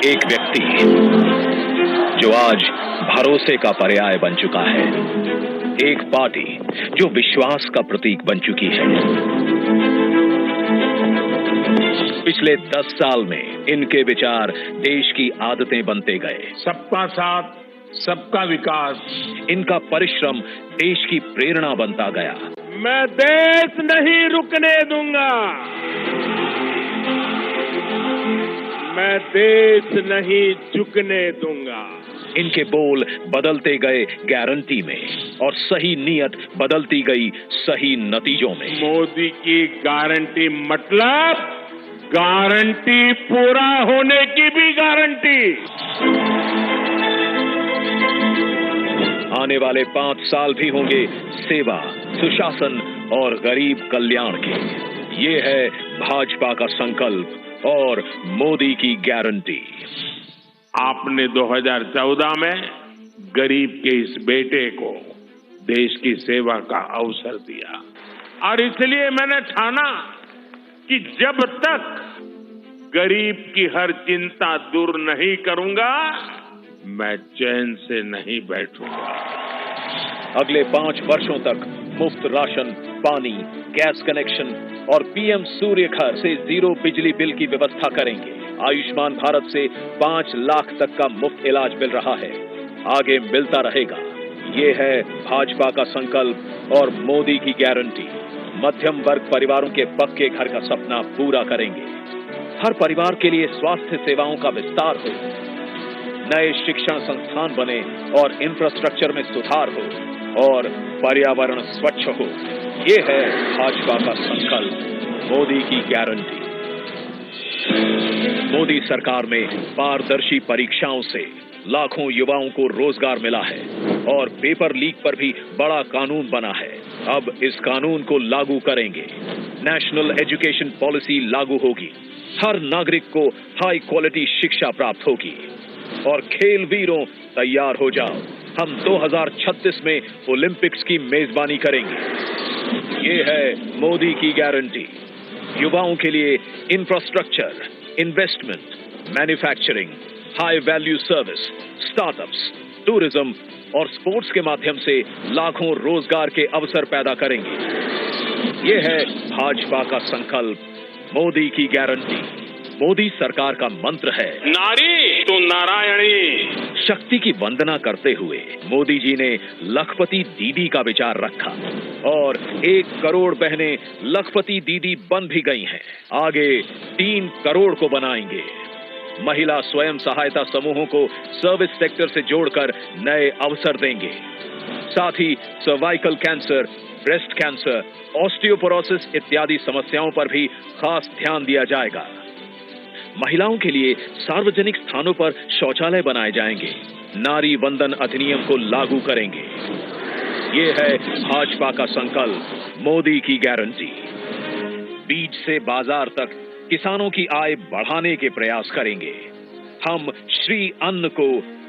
Speaker 3: एक व्यक्ति
Speaker 5: जो आज भरोसे का पर्याय बन चुका है। एक पार्टी जो विश्वास का प्रतीक बन चुकी है। पिछले 10 साल में इनके विचार देश की आदतें बनते गए।
Speaker 4: सबका साथ, सबका विकास,
Speaker 5: इनका परिश्रम देश की प्रेरणा बनता गया।
Speaker 1: मैं देश नहीं रुकने दूंगा, मैं देश नहीं झुकने दूंगा।
Speaker 5: इनके बोल बदलते गए गारंटी में और सही नीयत बदलती गई सही नतीजों में।
Speaker 4: मोदी की गारंटी मतलब गारंटी पूरा होने की भी गारंटी।
Speaker 5: आने वाले 5 साल भी होंगे सेवा, सुशासन और गरीब कल्याण के। ये है भाजपा का संकल्प और मोदी की गारंटी।
Speaker 4: आपने 2014 में गरीब के इस बेटे को देश की सेवा का अवसर दिया और इसलिए मैंने ठाना कि जब तक गरीब की हर चिंता दूर नहीं करूंगा, मैं चैन से नहीं बैठूंगा।
Speaker 5: अगले 5 वर्षों तक मुफ्त राशन, पानी, गैस कनेक्शन और पीएम सूर्य घर से 0 बिजली बिल की व्यवस्था करेंगे। आयुष्मान भारत से 5 लाख तक का मुफ्त इलाज मिल रहा है, आगे मिलता रहेगा। ये है भाजपा का संकल्प और मोदी की गारंटी। मध्यम वर्ग परिवारों के पक्के घर का सपना पूरा करेंगे। हर परिवार के लिए स्वास्थ्य सेवाओं का विस्तार हो, नए शिक्षण संस्थान बने और इंफ्रास्ट्रक्चर में सुधार हो और पर्यावरण स्वच्छ हो। ये है भाजपा का संकल्प, मोदी की गारंटी। मोदी सरकार में पारदर्शी परीक्षाओं से लाखों युवाओं को रोजगार मिला है और पेपर लीक पर भी बड़ा कानून बना है। अब इस कानून को लागू करेंगे। नेशनल एजुकेशन पॉलिसी लागू होगी। हर नागरिक को हाई क्वालिटी शिक्षा प्राप्त होगी। और खेल वीरों तैयार हो जाओ, हम 2036 में ओलंपिक्स की मेजबानी करेंगे। ये है मोदी की गारंटी। युवाओं के लिए infrastructure, investment, manufacturing, high value service, startups, tourism और स्पोर्ट्स के माध्यम से लाखों रोजगार के अवसर पैदा करेंगे। ये है भाजपा का संकल्प, मोदी की गारंटी। मोदी सरकार का मंत्र है
Speaker 4: नारी तो नारायणी।
Speaker 5: शक्ति की वंदना करते हुए मोदी जी ने लखपति दीदी का विचार रखा और 1 करोड़ बहनें लखपति दीदी बन भी गई हैं। आगे 3 करोड़ को बनाएंगे। महिला स्वयं सहायता समूहों को सर्विस सेक्टर से जोड़कर नए अवसर देंगे। साथ ही cervical cancer, breast cancer, osteoporosis इत्यादि समस्याओं पर भी खास ध्यान दिया जाएगा। महिलाओं के लिए सार्वजनिक स्थानों पर शौचालय बनाए जाएंगे। नारी वंदन अधिनियम को लागू करेंगे। ये है भाजपा का संकल्प, मोदी की गारंटी। बीज से बाजार तक किसानों की आय बढ़ाने के प्रयास करेंगे। हम श्री अन्न को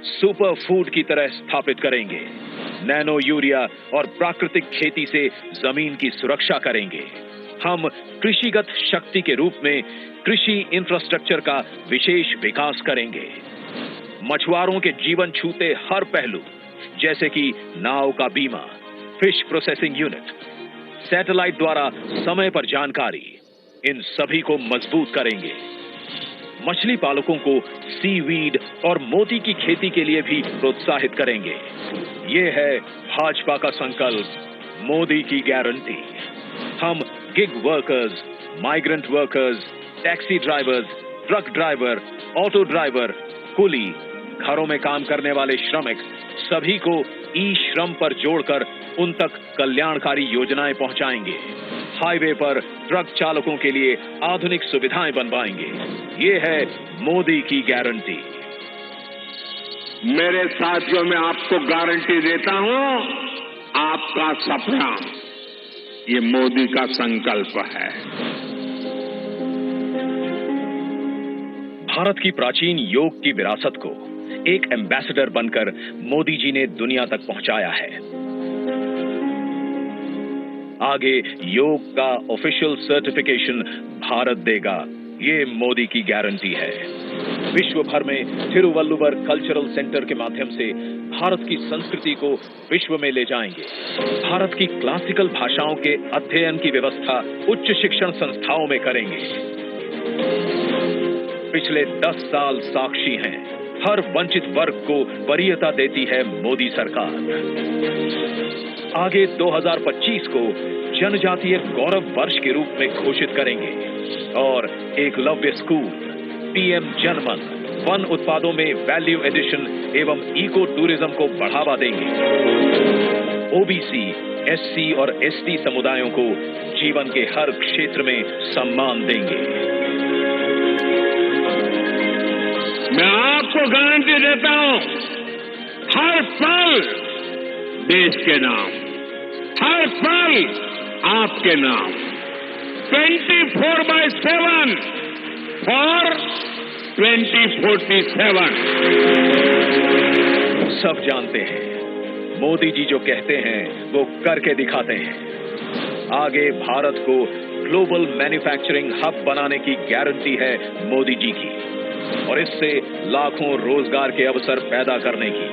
Speaker 5: सुपर फूड की तरह स्थापित करेंगे। नैनो यूरिया और प्राकृतिक खेती से जमीन की सुरक्षा करेंगे। हम कृषिगत शक्ति के रूप में कृषि इंफ्रास्ट्रक्चर का विशेष विकास करेंगे। मछुआरों के जीवन छूते हर पहलू, जैसे कि नाव का बीमा, फिश प्रोसेसिंग यूनिट, सैटेलाइट द्वारा समय पर जानकारी, इन सभी को मजबूत करेंगे। मछली पालकों को सीवीड और मोती की खेती के लिए भी प्रोत्साहित करेंगे। ये है भाजपा का संकल्प, मोदी की गारंटी। हम gig workers, migrant workers, taxi drivers, truck driver, auto driver, कुली, घरों में काम करने वाले श्रमिक, सभी को ई श्रम पर जोड़कर उन तक कल्याणकारी योजनाएं पहुंचाएंगे। हाईवे पर ट्रक चालकों के लिए आधुनिक सुविधाएं बनवाएंगे। ये है मोदी की गारंटी।
Speaker 4: मेरे साथियों, मैं आपको गारंटी देता हूं, आपका सपना ये मोदी का संकल्प है।
Speaker 5: भारत की प्राचीन योग की विरासत को एक एम्बेसडर बनकर मोदी जी ने दुनिया तक पहुंचाया है। आगे योग का ऑफिशियल सर्टिफिकेशन भारत देगा, ये मोदी की गारंटी है। विश्व भर में थिरुवल्लुवर कल्चरल सेंटर के माध्यम से भारत की संस्कृति को विश्व में ले जाएंगे। भारत की क्लासिकल भाषाओं के अध्ययन की व्यवस्था उच्च शिक्षण संस्थाओं में करेंगे। पिछले 10 साल साक्षी हैं, हर वंचित वर्ग को वरीयता देती है मोदी सरकार। आगे 2025 को जनजातीय गौरव वर्ष के रूप में घोषित करेंगे और एकलव्य स्कूल, पीएम जनमन, वन उत्पादों में वैल्यू एडिशन एवं इको टूरिज्म को बढ़ावा देंगे। ओबीसी, एससी और एसटी समुदायों को जीवन के हर क्षेत्र में सम्मान देंगे।
Speaker 4: मैं आपको गारंटी देता हूं, हर पल देश के नाम, हर पल आपके नाम, 24/7 फॉर 2047।
Speaker 5: सब जानते हैं, मोदी जी जो कहते हैं वो करके दिखाते हैं। आगे भारत को ग्लोबल मैन्युफैक्चरिंग हब बनाने की गारंटी है मोदी जी की, और इससे लाखों रोजगार के अवसर पैदा करने की।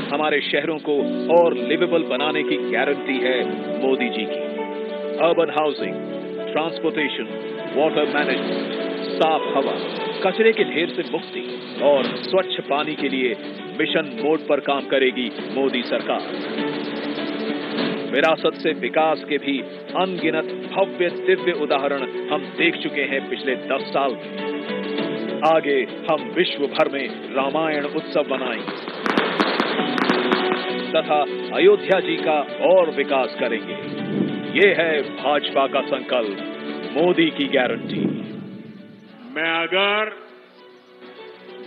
Speaker 5: हमारे शहरों को और लिवेबल बनाने की गारंटी है मोदी जी की। Urban housing, transportation, water management, साफ हवा, कचरे के ढेर से मुक्ति और स्वच्छ पानी के लिए मिशन मोड पर काम करेगी मोदी सरकार। विरासत से विकास के भी अनगिनत भव्य दिव्य उदाहरण हम देख चुके हैं पिछले 10 साल में। आगे हम विश्व भर में रामायण उत्सव मनाएंगे तथा अयोध्या जी का और विकास करेंगे। ये है भाजपा का संकल्प, मोदी की गारंटी।
Speaker 4: मैं अगर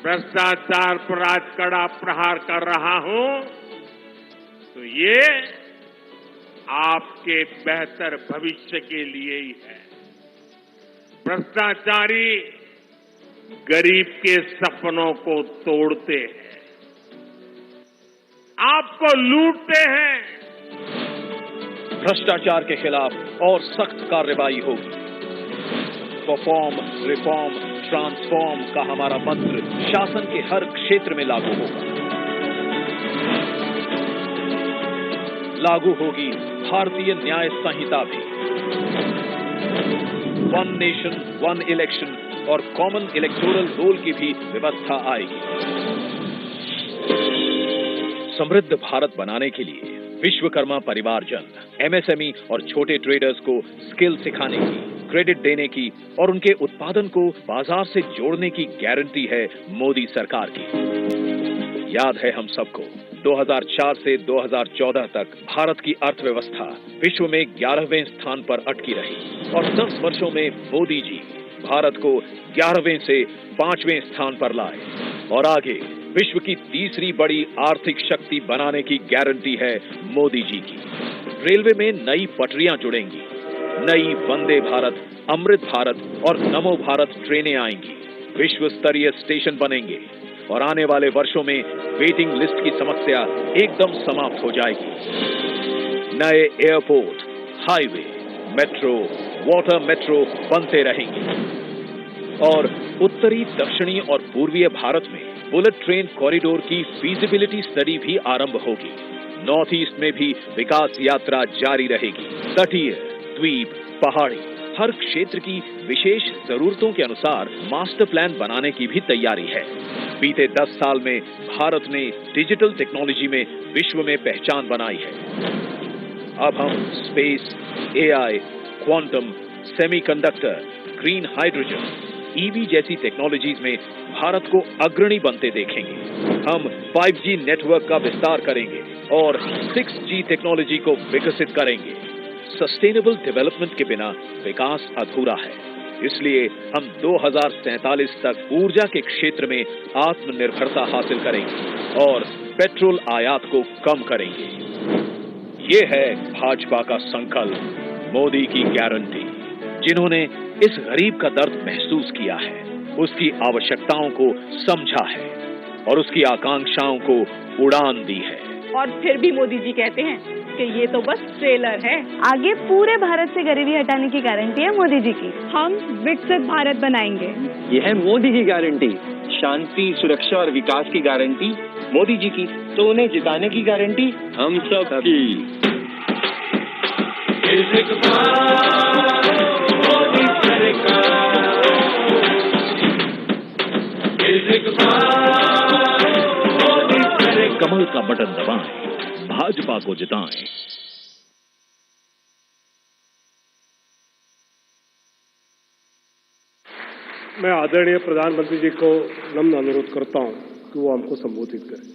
Speaker 4: भ्रष्टाचार पर आज कड़ा प्रहार कर रहा हूं तो ये आपके बेहतर भविष्य के लिए ही है। भ्रष्टाचारी गरीब के सपनों को तोड़ते हैं, आपको लूटते हैं।
Speaker 5: भ्रष्टाचार के खिलाफ और सख्त कार्रवाई होगी। परफॉर्म, रिफॉर्म, ट्रांसफॉर्म का हमारा मंत्र शासन के हर क्षेत्र में लागू होगा। लागू होगी भारतीय न्याय संहिता भी। वन नेशन, वन इलेक्शन और कॉमन इलेक्टोरल रोल की भी व्यवस्था आएगी। समृद्ध भारत बनाने के लिए विश्वकर्मा परिवारजन, एमएसएमई और छोटे ट्रेडर्स को स्किल सिखाने की, क्रेडिट देने की और उनके उत्पादन को बाजार से जोड़ने की गारंटी है मोदी सरकार की। याद है हम सबको, 2004 से 2014 तक भारत की अर्थव्यवस्था विश्व में 11वें स्थान पर अटकी रही और 10 वर्षों में मोदी जी भारत को 11वें से 5वें स्थान पर लाए और आगे विश्व की तीसरी बड़ी आर्थिक शक्ति बनाने की गारंटी है मोदी जी की। रेलवे में नई पटरियां जुड़ेंगी, नई वंदे भारत, अमृत भारत और नमो भारत ट्रेनें आएंगी, विश्व स्तरीय स्टेशन बनेंगे और आने वाले वर्षों में वेटिंग लिस्ट की समस्या एकदम समाप्त हो जाएगी। नए airport, highway, metro, water metro बनते रहेंगे और उत्तरी, दक्षिणी और पूर्वीय भारत में बुलेट ट्रेन कॉरिडोर की फीजिबिलिटी स्टडी भी आरंभ होगी। नॉर्थ ईस्ट में भी विकास यात्रा जारी रहेगी। तटीय, द्वीप, पहाड़ी, हर क्षेत्र की विशेष जरूरतों के अनुसार मास्टर प्लान बनाने की भी तैयारी है। बीते 10 साल में भारत ने डिजिटल टेक्नोलॉजी में विश्व में पहचान बनाई है। अब हम space, AI, quantum, semiconductor, green hydrogen, EV जैसी टेक्नोलॉजीज में भारत को अग्रणी बनते देखेंगे। हम 5G नेटवर्क का विस्तार करेंगे और 6G टेक्नोलॉजी को विकसित करेंगे। सस्टेनेबल डेवलपमेंट के बिना विकास अधूरा है, इसलिए हम 2047 तक ऊर्जा के क्षेत्र में आत्मनिर्भरता हासिल करेंगे और पेट्रोल आयात को कम करेंगे। ये है भाजपा का संकल्प, मोदी की गारंटी। जिन्होंने इस गरीब का दर्द महसूस किया है, उसकी आवश्यकताओं को समझा है और उसकी आकांक्षाओं को उड़ान दी है।
Speaker 6: और फिर भी मोदी जी कहते हैं कि ये तो बस ट्रेलर है।
Speaker 7: आगे पूरे भारत से गरीबी हटाने की गारंटी है मोदी जी की।
Speaker 6: हम विकसित भारत बनाएंगे।
Speaker 8: ये है मोदी की गारंटी, शांति, सुरक्षा और विकास की गारंटी मोदी जी की। तो उन्हें जिताने की गारंटी हम सब की।
Speaker 5: कमल का बटन दबाएं, भाजपा को जिताएं।
Speaker 1: मैं आदरणीय प्रधानमंत्री जी को नम्र अनुरोध करता हूं कि वो हमको संबोधित करें।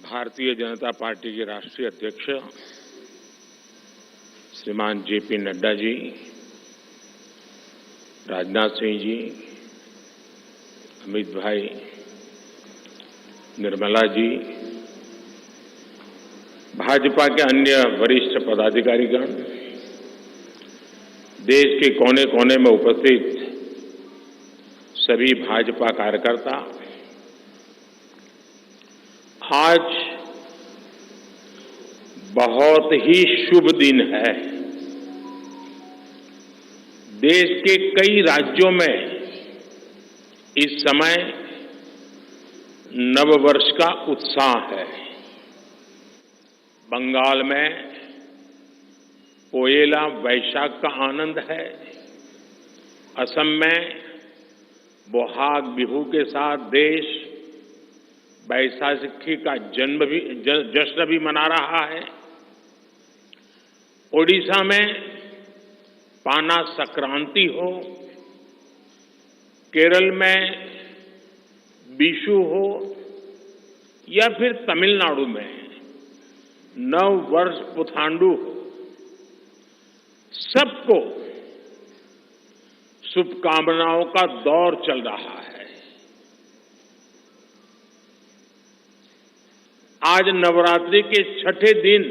Speaker 4: भारतीय जनता पार्टी के राष्ट्रीय अध्यक्ष श्रीमान जेपी नड्डा जी, राजनाथ सिंह जी, अमित भाई, निर्मला जी, भाजपा के अन्य वरिष्ठ पदाधिकारीगण, देश के कोने कोने में उपस्थित सभी भाजपा कार्यकर्ता, आज बहुत ही शुभ दिन है। देश के कई राज्यों में इस समय नववर्ष का उत्साह है। बंगाल में पोएला वैशाख का आनंद है। असम में बोहाग बिहू के साथ देश बैसाखी का जश्न भी मना रहा है। ओडिशा में पाना संक्रांति हो, केरल में बिशु हो या फिर तमिलनाडु में नव वर्ष पुथांडु हो, सबको शुभकामनाओं का दौर चल रहा है। आज नवरात्रि के छठे दिन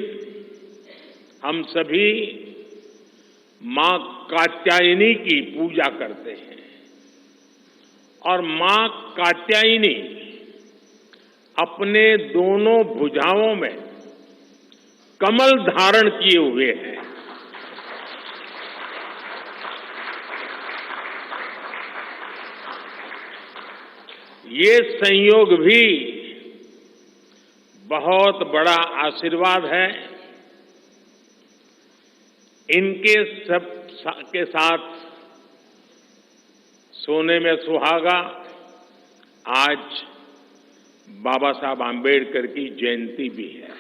Speaker 4: हम सभी मां कात्यायनी की पूजा करते हैं और मां कात्यायनी अपने दोनों भुजाओं में कमल धारण किए हुए हैं। ये संयोग भी बहुत बड़ा आशीर्वाद है। इनके सब के साथ सोने में सुहागा, आज बाबा साहब आम्बेडकर की जयंती भी है।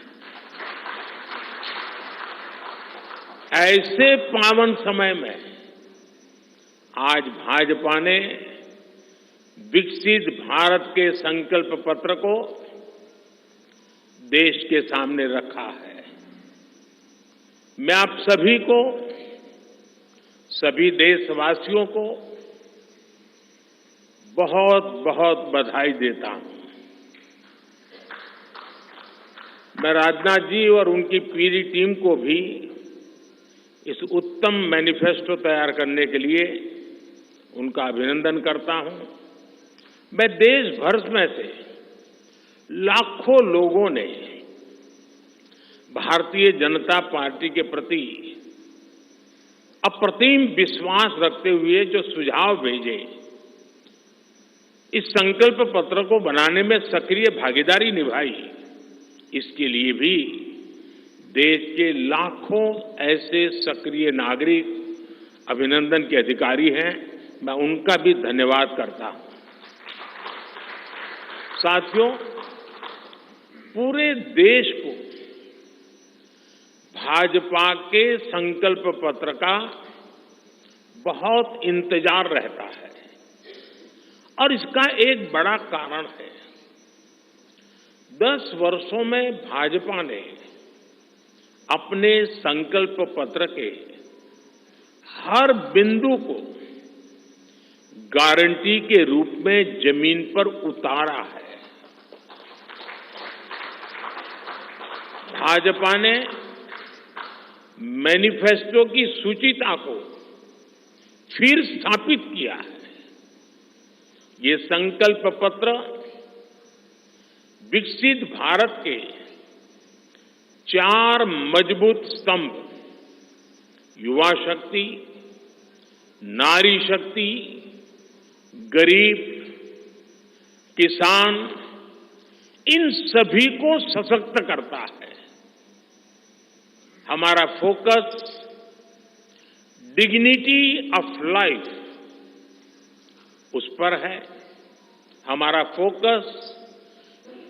Speaker 4: ऐसे पावन समय में आज भाजपा ने विकसित भारत के संकल्प पत्र को देश के सामने रखा है। मैं आप सभी को, सभी देशवासियों को बहुत बहुत बधाई देता हूं। मैं राजनाथ जी और उनकी पूरी टीम को भी इस उत्तम मैनिफेस्टो तैयार करने के लिए उनका अभिनंदन करता हूं। मैं देश भर में से लाखों लोगों ने भारतीय जनता पार्टी के प्रति अप्रतिम विश्वास रखते हुए जो सुझाव भेजे, इस संकल्प पत्र को बनाने में सक्रिय भागीदारी निभाई, इसके लिए भी देश के लाखों ऐसे सक्रिय नागरिक अभिनंदन के अधिकारी हैं। मैं उनका भी धन्यवाद करता हूं। साथियों, पूरे देश को भाजपा के संकल्प पत्र का बहुत इंतजार रहता है और इसका एक बड़ा कारण है। 10 वर्षों में भाजपा ने अपने संकल्प पत्र के हर बिंदु को गारंटी के रूप में जमीन पर उतारा है। भाजपा ने मैनिफेस्टो की सूचिता को फिर स्थापित किया है। ये संकल्प पत्र विकसित भारत के 4 मजबूत स्तंभ युवा शक्ति, नारी शक्ति, गरीब, किसान, इन सभी को सशक्त करता है। हमारा फोकस डिग्निटी ऑफ लाइफ उस पर है। हमारा फोकस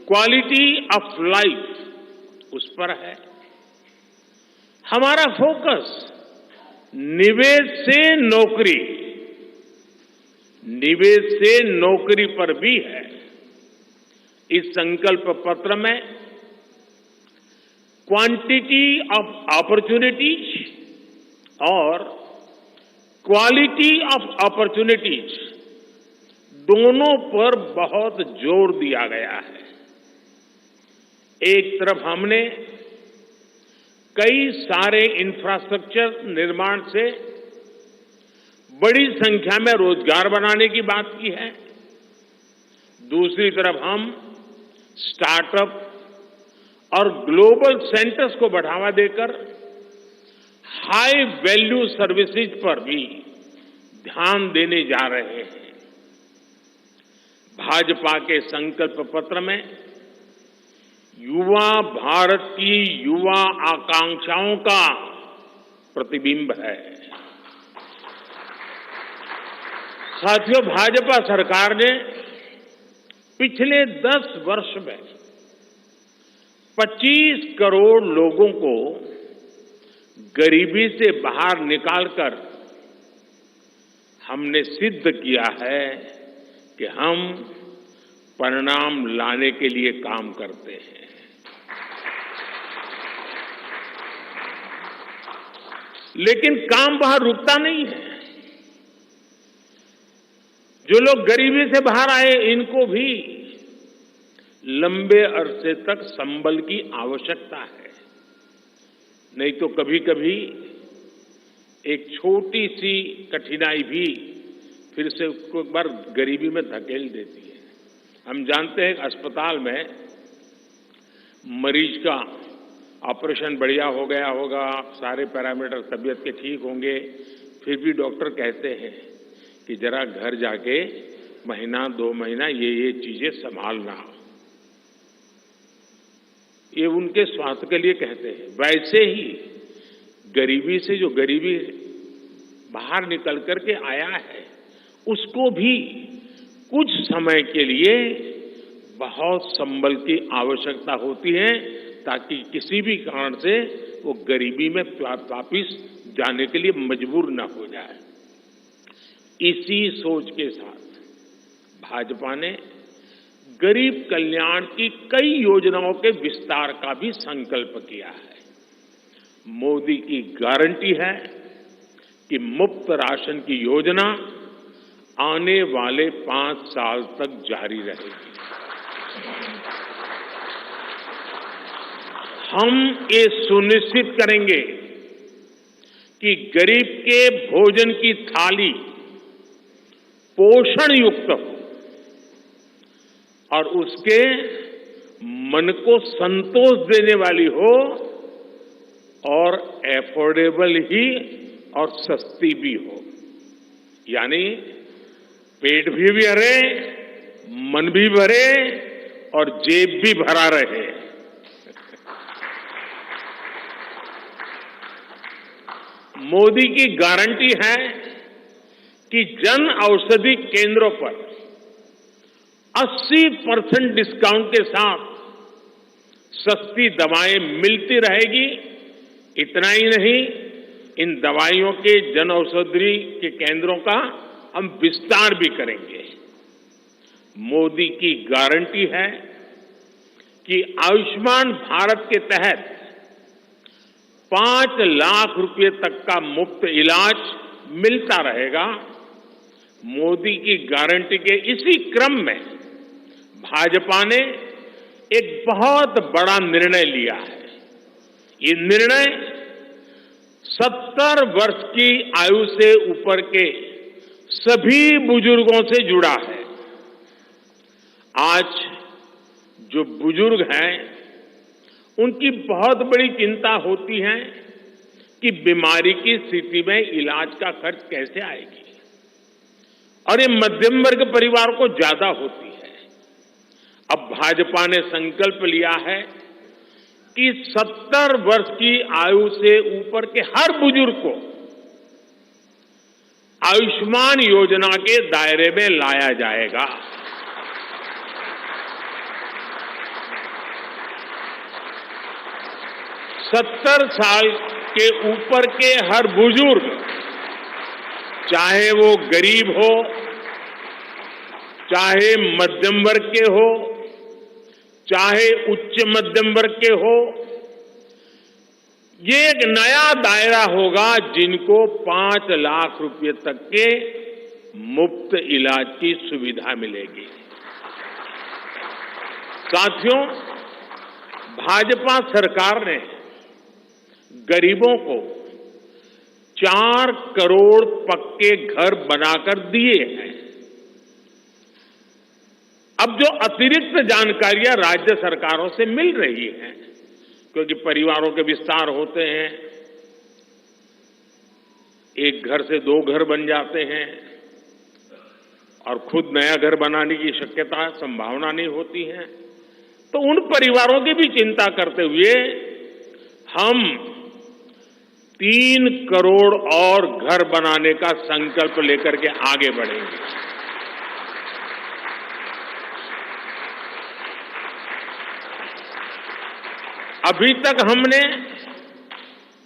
Speaker 4: क्वालिटी ऑफ लाइफ उस पर है। हमारा फोकस निवेश से नौकरी, निवेश से नौकरी पर भी है। इस संकल्प पत्र में क्वांटिटी ऑफ अपॉर्चुनिटीज और क्वालिटी ऑफ अपॉर्चुनिटीज दोनों पर बहुत जोर दिया गया है। एक तरफ हमने कई सारे इंफ्रास्ट्रक्चर निर्माण से बड़ी संख्या में रोजगार बनाने की बात की है। दूसरी तरफ हम स्टार्टअप और ग्लोबल सेंटर्स को बढ़ावा देकर हाई वैल्यू सर्विसेज पर भी ध्यान देने जा रहे हैं। भाजपा के संकल्प पत्र में युवा भारत की युवा आकांक्षाओं का प्रतिबिंब है। साथियों, भाजपा सरकार ने पिछले 10 वर्ष में 25 करोड़ लोगों को गरीबी से बाहर निकालकर हमने सिद्ध किया है कि हम परिणाम लाने के लिए काम करते हैं। लेकिन काम वहां रुकता नहीं है। जो लोग गरीबी से बाहर आए, इनको भी लंबे अरसे तक संबल की आवश्यकता है। नहीं तो कभी कभी एक छोटी सी कठिनाई भी फिर से उसको एक बार गरीबी में धकेल देती है। हम जानते हैं अस्पताल में मरीज का ऑपरेशन बढ़िया हो गया होगा, सारे पैरामीटर तबीयत के ठीक होंगे, फिर भी डॉक्टर कहते हैं कि जरा घर जाके महीना 2 महीना ये चीजें संभालना। ये उनके स्वास्थ्य के लिए कहते हैं। वैसे ही गरीबी से जो गरीबी बाहर निकल करके आया है, उसको भी कुछ समय के लिए बहुत संबल की आवश्यकता होती है, ताकि किसी भी कारण से वो गरीबी में वापिस जाने के लिए मजबूर न हो जाए। इसी सोच के साथ भाजपा ने गरीब कल्याण की कई योजनाओं के विस्तार का भी संकल्प किया है। मोदी की गारंटी है कि मुफ्त राशन की योजना आने वाले 5 साल तक जारी रहेगी। हम ये सुनिश्चित करेंगे कि गरीब के भोजन की थाली पोषण युक्त हो और उसके मन को संतोष देने वाली हो और एफोर्डेबल ही और सस्ती भी हो। यानी पेट भी भरे, मन भी भरे और जेब भी भरा रहे। मोदी की गारंटी है कि जन औषधि केंद्रों पर 80% डिस्काउंट के साथ सस्ती दवाएं मिलती रहेगी। इतना ही नहीं, इन दवाइयों के जन औषधि के केंद्रों का हम विस्तार भी करेंगे। मोदी की गारंटी है कि आयुष्मान भारत के तहत 5 लाख रुपए तक का मुफ्त इलाज मिलता रहेगा। मोदी की गारंटी के इसी क्रम में भाजपा ने एक बहुत बड़ा निर्णय लिया है। ये निर्णय 70 वर्ष की आयु से ऊपर के सभी बुजुर्गों से जुड़ा है। आज जो बुजुर्ग हैं, उनकी बहुत बड़ी चिंता होती है कि बीमारी की स्थिति में इलाज का खर्च कैसे आएगी, और ये मध्यम वर्ग परिवार को ज्यादा होती है। अब भाजपा ने संकल्प लिया है कि 70 वर्ष की आयु से ऊपर के हर बुजुर्ग को आयुष्मान योजना के दायरे में लाया जाएगा। 70 साल के ऊपर के हर बुजुर्ग, चाहे वो गरीब हो, चाहे मध्यम वर्ग के हो, चाहे उच्च मध्यम वर्ग के हो, ये एक नया दायरा होगा जिनको 5 लाख रुपए तक के मुफ्त इलाज की सुविधा मिलेगी। साथियों, भाजपा सरकार ने गरीबों को 4 करोड़ पक्के घर बनाकर दिए हैं। अब जो अतिरिक्त जानकारियां राज्य सरकारों से मिल रही हैं, क्योंकि परिवारों के विस्तार होते हैं, एक घर से 2 घर बन जाते हैं और खुद नया घर बनाने की शक्यता संभावना नहीं होती है, तो उन परिवारों की भी चिंता करते हुए हम 3 करोड़ और घर बनाने का संकल्प लेकर के आगे बढ़ेंगे। अभी तक हमने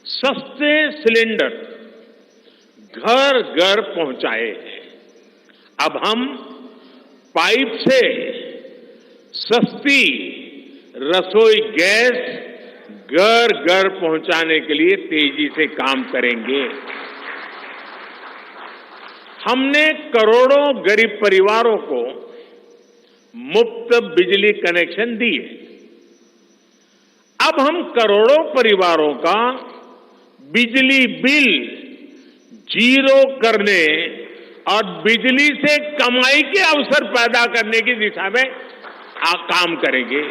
Speaker 4: सस्ते सिलेंडर घर घर पहुंचाए हैं। अब हम पाइप से सस्ती रसोई गैस घर घर पहुंचाने के लिए तेजी से काम करेंगे। हमने करोड़ों गरीब परिवारों को मुफ्त बिजली कनेक्शन दिए। अब हम करोड़ों परिवारों का बिजली बिल 0 करने और बिजली से कमाई के अवसर पैदा करने की दिशा में काम करेंगे।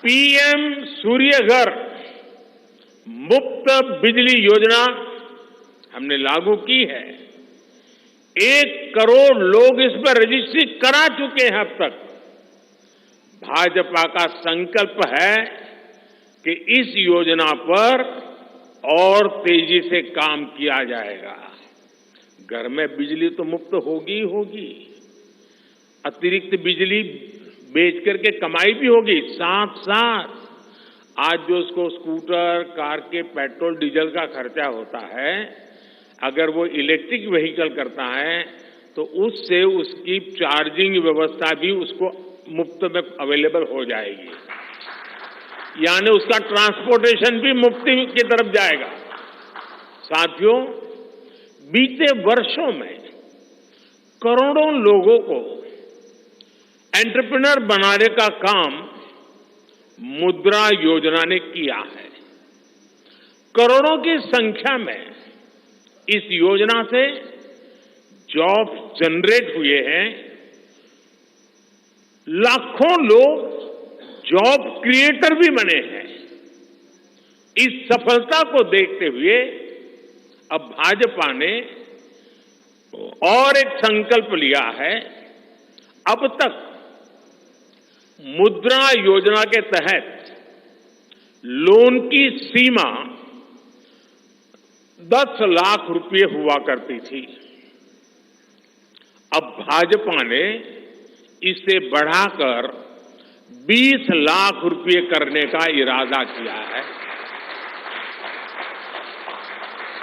Speaker 4: पीएम सूर्य घर मुफ्त बिजली योजना हमने लागू की है। 1 करोड़ लोग इस पर रजिस्ट्री करा चुके हैं अब तक। भाजपा का संकल्प है कि इस योजना पर और तेजी से काम किया जाएगा। घर में बिजली तो मुफ्त होगी ही होगी, अतिरिक्त बिजली बेच करके कमाई भी होगी। साथ साथ आज जो उसको स्कूटर, कार के पेट्रोल डीजल का खर्चा होता है, अगर वो इलेक्ट्रिक व्हीकल करता है तो उससे उसकी चार्जिंग व्यवस्था भी उसको मुफ्त में अवेलेबल हो जाएगी, यानी उसका ट्रांसपोर्टेशन भी मुफ्ती की तरफ जाएगा। साथियों, बीते वर्षों में करोड़ों लोगों को एंटरप्रेन्योर बनाने का काम मुद्रा योजना ने किया है। करोड़ों की संख्या में इस योजना से जॉब जनरेट हुए हैं। लाखों लोग जॉब क्रिएटर भी बने हैं। इस सफलता को देखते हुए अब भाजपा ने और एक संकल्प लिया है। अब तक मुद्रा योजना के तहत लोन की सीमा 10 लाख रुपए हुआ करती थी। अब भाजपा ने इसे बढ़ाकर 20 लाख रुपए करने का इरादा किया है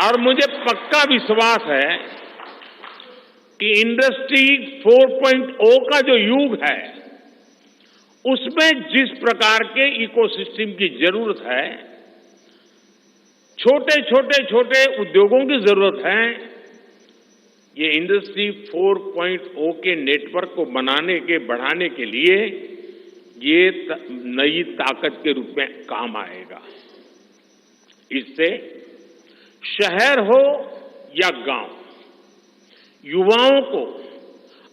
Speaker 4: और मुझे पक्का विश्वास है कि इंडस्ट्री 4.0 का जो युग है, उसमें जिस प्रकार के इकोसिस्टम की जरूरत है, छोटे उद्योगों की जरूरत है, ये इंडस्ट्री 4.0 के नेटवर्क को बढ़ाने के लिए ये नई ताकत के रूप में काम आएगा। इससे शहर हो या गांव, युवाओं को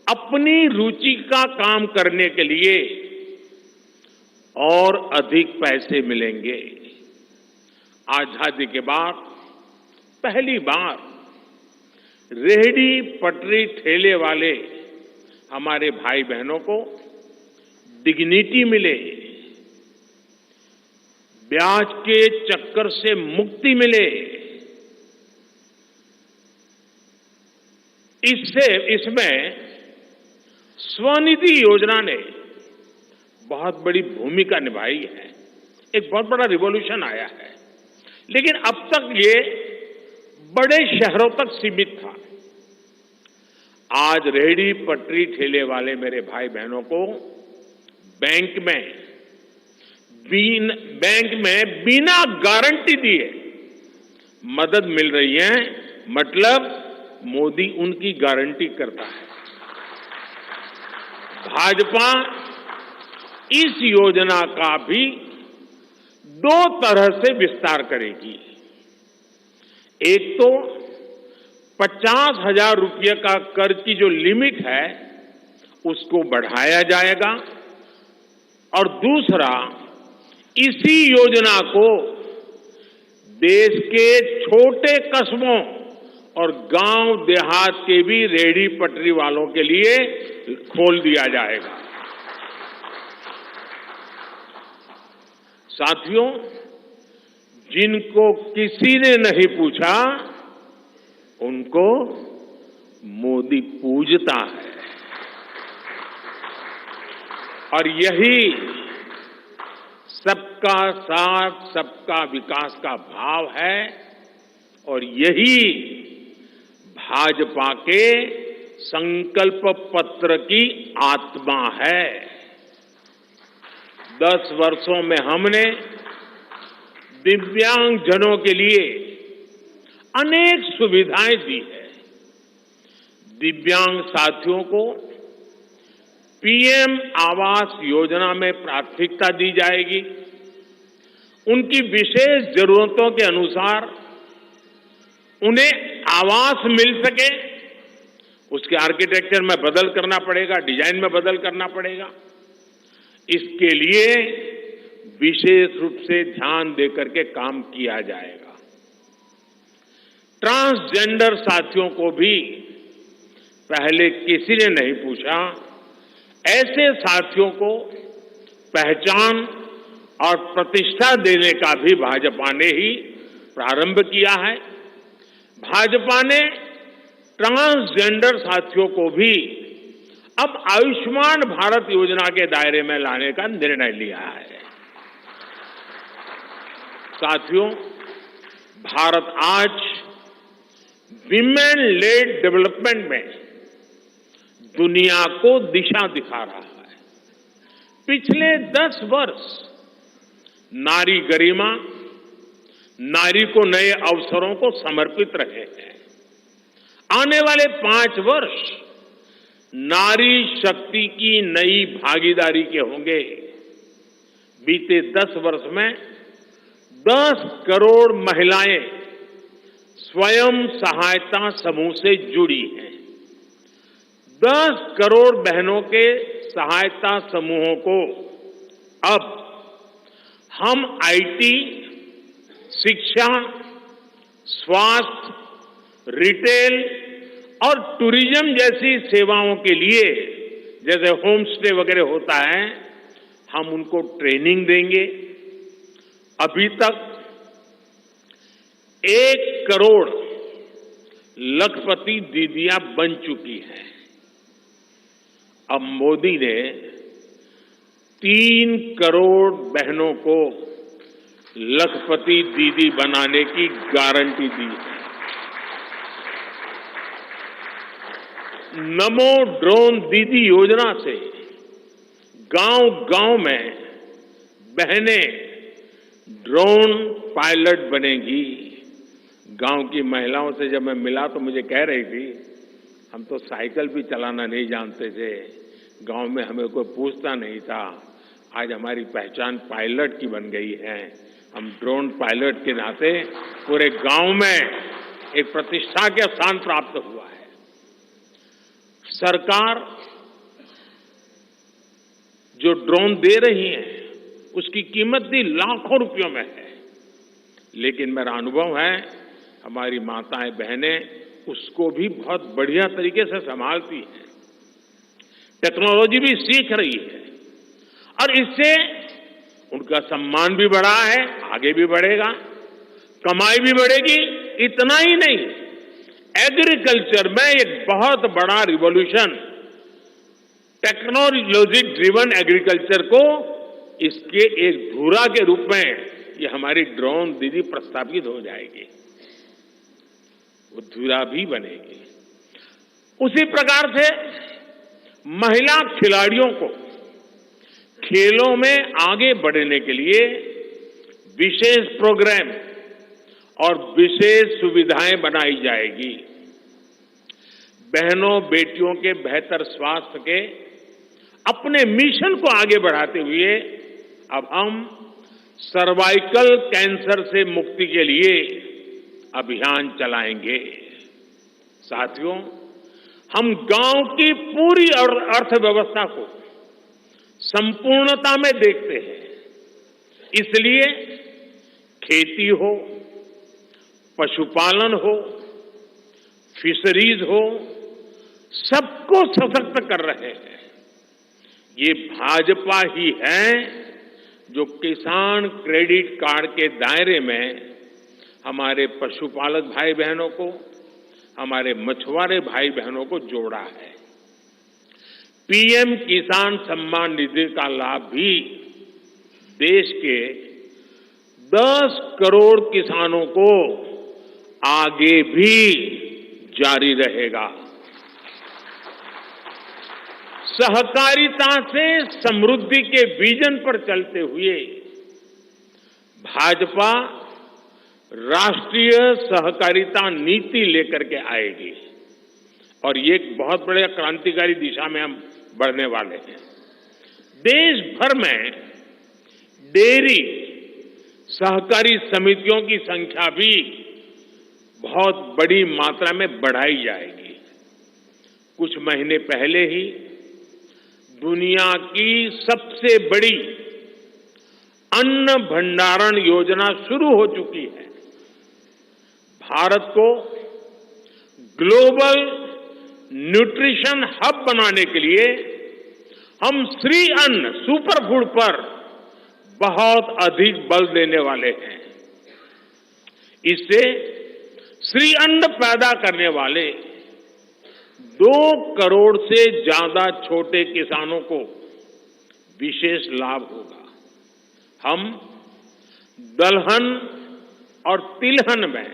Speaker 4: अपनी रुचि का काम करने के लिए और अधिक पैसे मिलेंगे। आजादी के बाद पहली बार रेहड़ी पटरी ठेले वाले हमारे भाई बहनों को डिग्निटी मिले, ब्याज के चक्कर से मुक्ति मिले। इसमें स्वनिधि योजना ने बहुत बड़ी भूमिका निभाई है। एक बहुत बड़ा रिवॉल्यूशन आया है, लेकिन अब तक ये बड़े शहरों तक सीमित था। आज रेहड़ी पटरी ठेले वाले मेरे भाई बहनों को बैंक में बिना गारंटी दिए मदद मिल रही है। मतलब मोदी उनकी गारंटी करता है। भाजपा इस योजना का भी 2 तरह से विस्तार करेगी। एक तो 50,000 रुपये का कर्ज की जो लिमिट है उसको बढ़ाया जाएगा, और दूसरा इसी योजना को देश के छोटे कस्बों और गांव देहात के भी रेहड़ी पटरी वालों के लिए खोल दिया जाएगा। साथियों, जिनको किसी ने नहीं पूछा उनको मोदी पूजता है, और यही सबका साथ सबका विकास का भाव है, और यही भाजपा के संकल्प पत्र की आत्मा है। 10 वर्षों में हमने दिव्यांगजनों के लिए अनेक सुविधाएं दी है। दिव्यांग साथियों को पीएम आवास योजना में प्राथमिकता दी जाएगी। उनकी विशेष जरूरतों के अनुसार उन्हें आवास मिल सके, उसके आर्किटेक्चर में बदल करना पड़ेगा, डिजाइन में बदल करना पड़ेगा। इसके लिए विशेष रूप से ध्यान देकर के काम किया जाएगा। ट्रांसजेंडर साथियों को भी पहले किसी ने नहीं पूछा। ऐसे साथियों को पहचान और प्रतिष्ठा देने का भी भाजपा ने ही प्रारंभ किया है। भाजपा ने ट्रांसजेंडर साथियों को भी अब आयुष्मान भारत योजना के दायरे में लाने का निर्णय लिया है। साथियों, भारत आज विमेन लेड डेवलपमेंट में दुनिया को दिशा दिखा रहा है। पिछले 10 वर्ष नारी गरिमा, नारी को नए अवसरों को समर्पित रहे हैं। आने वाले 5 वर्ष नारी शक्ति की नई भागीदारी के होंगे। बीते 10 वर्ष में 10 करोड़ महिलाएं स्वयं सहायता समूह से जुड़ी हैं। 10 करोड़ बहनों के सहायता समूहों को अब हम आईटी, शिक्षा, स्वास्थ्य, रिटेल और टूरिज्म जैसी सेवाओं के लिए, जैसे होम स्टे वगैरह होता है, हम उनको ट्रेनिंग देंगे। अभी तक 1 करोड़ लखपति दीदियां बन चुकी हैं। अब मोदी ने 3 करोड़ बहनों को लखपति दीदी बनाने की गारंटी दी है। नमो ड्रोन दीदी योजना से गांव-गांव में बहनें ड्रोन पायलट बनेंगी। गांव की महिलाओं से जब मैं मिला तो मुझे कह रही थी, हम तो साइकिल भी चलाना नहीं जानते थे, गांव में हमें कोई पूछता नहीं था, आज हमारी पहचान पायलट की बन गई है। हम ड्रोन पायलट के नाते पूरे गांव में एक प्रतिष्ठा के स्थान प्राप्त हुआ है। सरकार जो ड्रोन दे रही है उसकी कीमत भी लाखों रुपयों में है, लेकिन मेरा अनुभव है हमारी माताएं बहनें उसको भी बहुत बढ़िया तरीके से संभालती हैं। टेक्नोलॉजी भी सीख रही है और इससे उनका सम्मान भी बढ़ा है, आगे भी बढ़ेगा, कमाई भी बढ़ेगी। इतना ही नहीं, एग्रीकल्चर में एक बहुत बड़ा रिवॉल्यूशन, टेक्नोलॉजी ड्रिवन एग्रीकल्चर को इसके एक धुरा के रूप में ये हमारी ड्रोन दीदी प्रस्थापित हो जाएगी, वो धुरा भी बनेगी। उसी प्रकार से महिला खिलाड़ियों को खेलों में आगे बढ़ने के लिए विशेष प्रोग्राम और विशेष सुविधाएं बनाई जाएगी। बहनों बेटियों के बेहतर स्वास्थ्य के अपने मिशन को आगे बढ़ाते हुए अब हम सर्वाइकल कैंसर से मुक्ति के लिए अभियान चलाएंगे। साथियों, हम गांव की पूरी अर्थव्यवस्था को संपूर्णता में देखते हैं, इसलिए खेती हो, पशुपालन हो, फिशरीज हो, सबको सशक्त कर रहे हैं। ये भाजपा ही है जो किसान क्रेडिट कार्ड के दायरे में हमारे पशुपालक भाई बहनों को, हमारे मछुआरे भाई बहनों को जोड़ा है। पीएम किसान सम्मान निधि का लाभ भी देश के 10 करोड़ किसानों को आगे भी जारी रहेगा। सहकारिता से समृद्धि के विजन पर चलते हुए भाजपा राष्ट्रीय सहकारिता नीति लेकर के आएगी और ये एक बहुत बड़े क्रांतिकारी दिशा में हम बढ़ने वाले हैं। देश भर में डेयरी सहकारी समितियों की संख्या भी बहुत बड़ी मात्रा में बढ़ाई जाएगी। कुछ महीने पहले ही दुनिया की सबसे बड़ी अन्न भंडारण योजना शुरू हो चुकी है। भारत को ग्लोबल न्यूट्रिशन हब बनाने के लिए हम श्री अन्न सुपर फूड पर बहुत अधिक बल देने वाले हैं। इससे श्री अन्न पैदा करने वाले 2 करोड़ से ज्यादा छोटे किसानों को विशेष लाभ होगा। हम दलहन और तिलहन में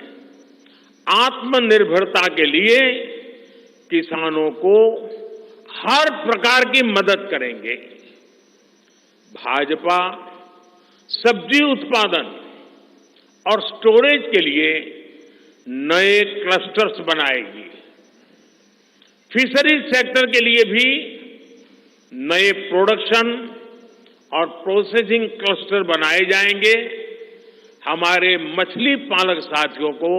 Speaker 4: आत्मनिर्भरता के लिए किसानों को हर प्रकार की मदद करेंगे। भाजपा सब्जी उत्पादन और स्टोरेज के लिए नए क्लस्टर्स बनाएगी। फिशरीज सेक्टर के लिए भी नए प्रोडक्शन और प्रोसेसिंग क्लस्टर बनाए जाएंगे। हमारे मछली पालक साथियों को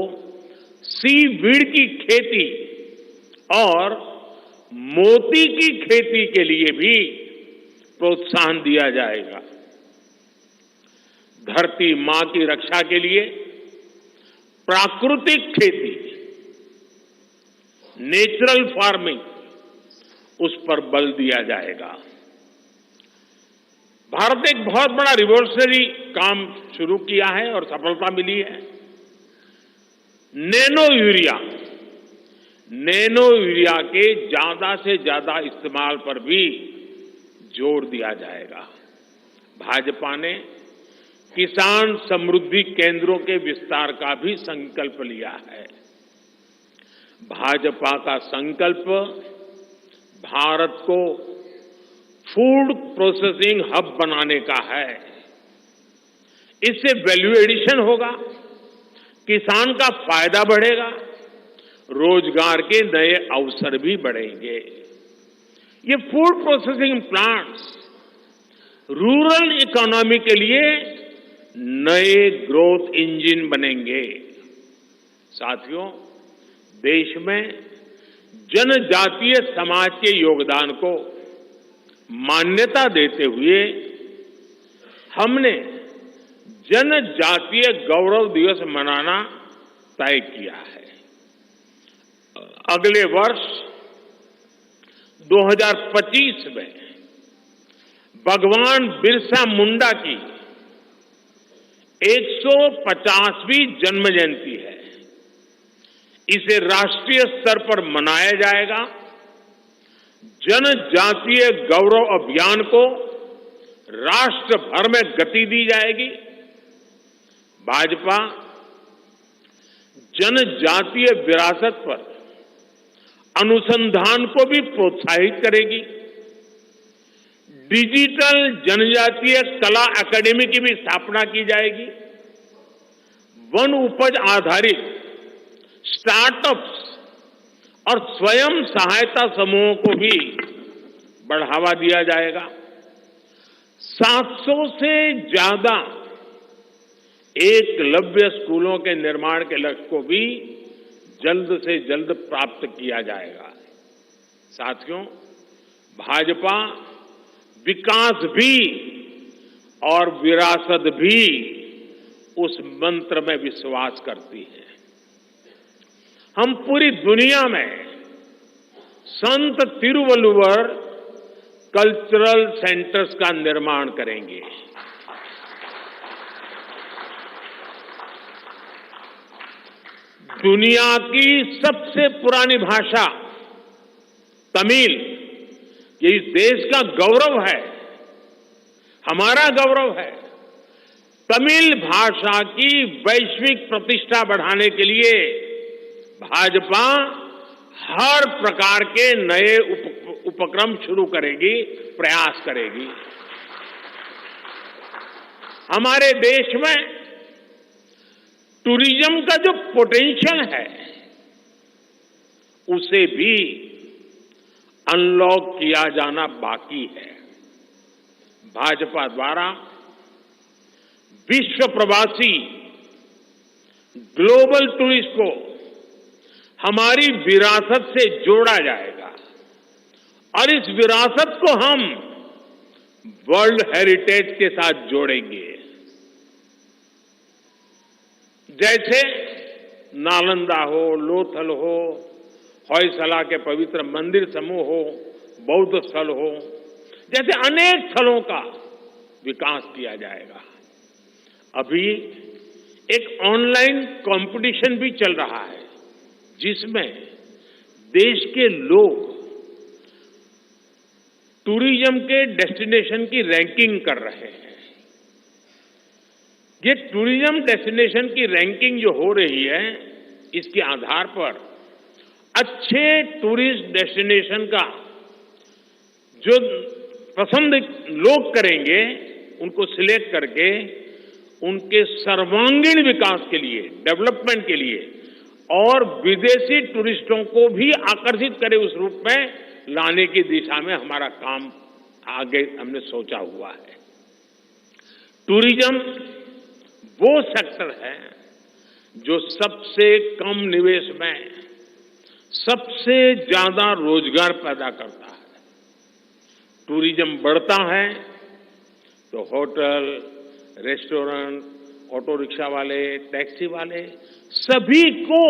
Speaker 4: सीवीड की खेती और मोती की खेती के लिए भी प्रोत्साहन दिया जाएगा। धरती मां की रक्षा के लिए प्राकृतिक खेती, नेचुरल फार्मिंग, उस पर बल दिया जाएगा। भारत ने एक बहुत बड़ा रिवॉल्यूशनरी काम शुरू किया है और सफलता मिली है। नैनो यूरिया के ज्यादा से ज्यादा इस्तेमाल पर भी जोर दिया जाएगा। भाजपा ने किसान समृद्धि केंद्रों के विस्तार का भी संकल्प लिया है। भाजपा का संकल्प भारत को फूड प्रोसेसिंग हब बनाने का है। इससे वैल्यू एडिशन होगा, किसान का फायदा बढ़ेगा, रोजगार के नए अवसर भी बढ़ेंगे। ये food processing plants rural economy के लिए नए ग्रोथ इंजन बनेंगे। साथियों, देश में जनजातीय समाज के योगदान को मान्यता देते हुए हमने जनजातीय गौरव दिवस मनाना तय किया है। अगले वर्ष 2025 में भगवान बिरसा मुंडा की 150वीं जन्म जयंती है। इसे राष्ट्रीय स्तर पर मनाया जाएगा। जनजातीय गौरव अभियान को राष्ट्र भर में गति दी जाएगी। भाजपा जनजातीय विरासत पर अनुसंधान को भी प्रोत्साहित करेगी। डिजिटल जनजातीय कला एकेडमी की भी स्थापना की जाएगी। वन उपज आधारित स्टार्टअप्स और स्वयं सहायता समूहों को भी बढ़ावा दिया जाएगा। 700 से ज्यादा एकलव्य स्कूलों के निर्माण के लक्ष्य को भी जल्द से जल्द प्राप्त किया जाएगा। साथियों, भाजपा विकास भी और विरासत भी उस मंत्र में विश्वास करती है। हम पूरी दुनिया में संत तिरुवल्लुवर कल्चरल सेंटर्स का निर्माण करेंगे। दुनिया की सबसे पुरानी भाषा तमिल, ये इस देश का गौरव है, हमारा गौरव है। तमिल भाषा की वैश्विक प्रतिष्ठा बढ़ाने के लिए भाजपा हर प्रकार के नए उपक्रम शुरू करेगी, प्रयास करेगी। हमारे देश में टूरिज्म का जो पोटेंशियल है उसे भी अनलॉक किया जाना बाकी है। भाजपा द्वारा विश्व प्रवासी ग्लोबल टूरिस्ट को हमारी विरासत से जोड़ा जाएगा और इस विरासत को हम वर्ल्ड हेरिटेज के साथ जोड़ेंगे। जैसे नालंदा हो, लोथल हो, होयसला के पवित्र मंदिर समूह हो, बौद्ध स्थल हो, जैसे अनेक स्थलों का विकास किया जाएगा। अभी एक ऑनलाइन कंपटीशन भी चल रहा है जिसमें देश के लोग टूरिज्म के डेस्टिनेशन की रैंकिंग कर रहे हैं। ये टूरिज्म डेस्टिनेशन की रैंकिंग जो हो रही है, इसके आधार पर अच्छे टूरिस्ट डेस्टिनेशन का जो पसंद लोग करेंगे, उनको सिलेक्ट करके उनके सर्वांगीण विकास के लिए, डेवलपमेंट के लिए और विदेशी टूरिस्टों को भी आकर्षित करे उस रूप में लाने की दिशा में हमारा काम आगे हमने सोचा हुआ है। टूरिज्म वो सेक्टर है जो सबसे कम निवेश में सबसे ज्यादा रोजगार पैदा करता है। टूरिज्म बढ़ता है तो होटल, रेस्टोरेंट, ऑटो रिक्शा वाले, टैक्सी वाले सभी को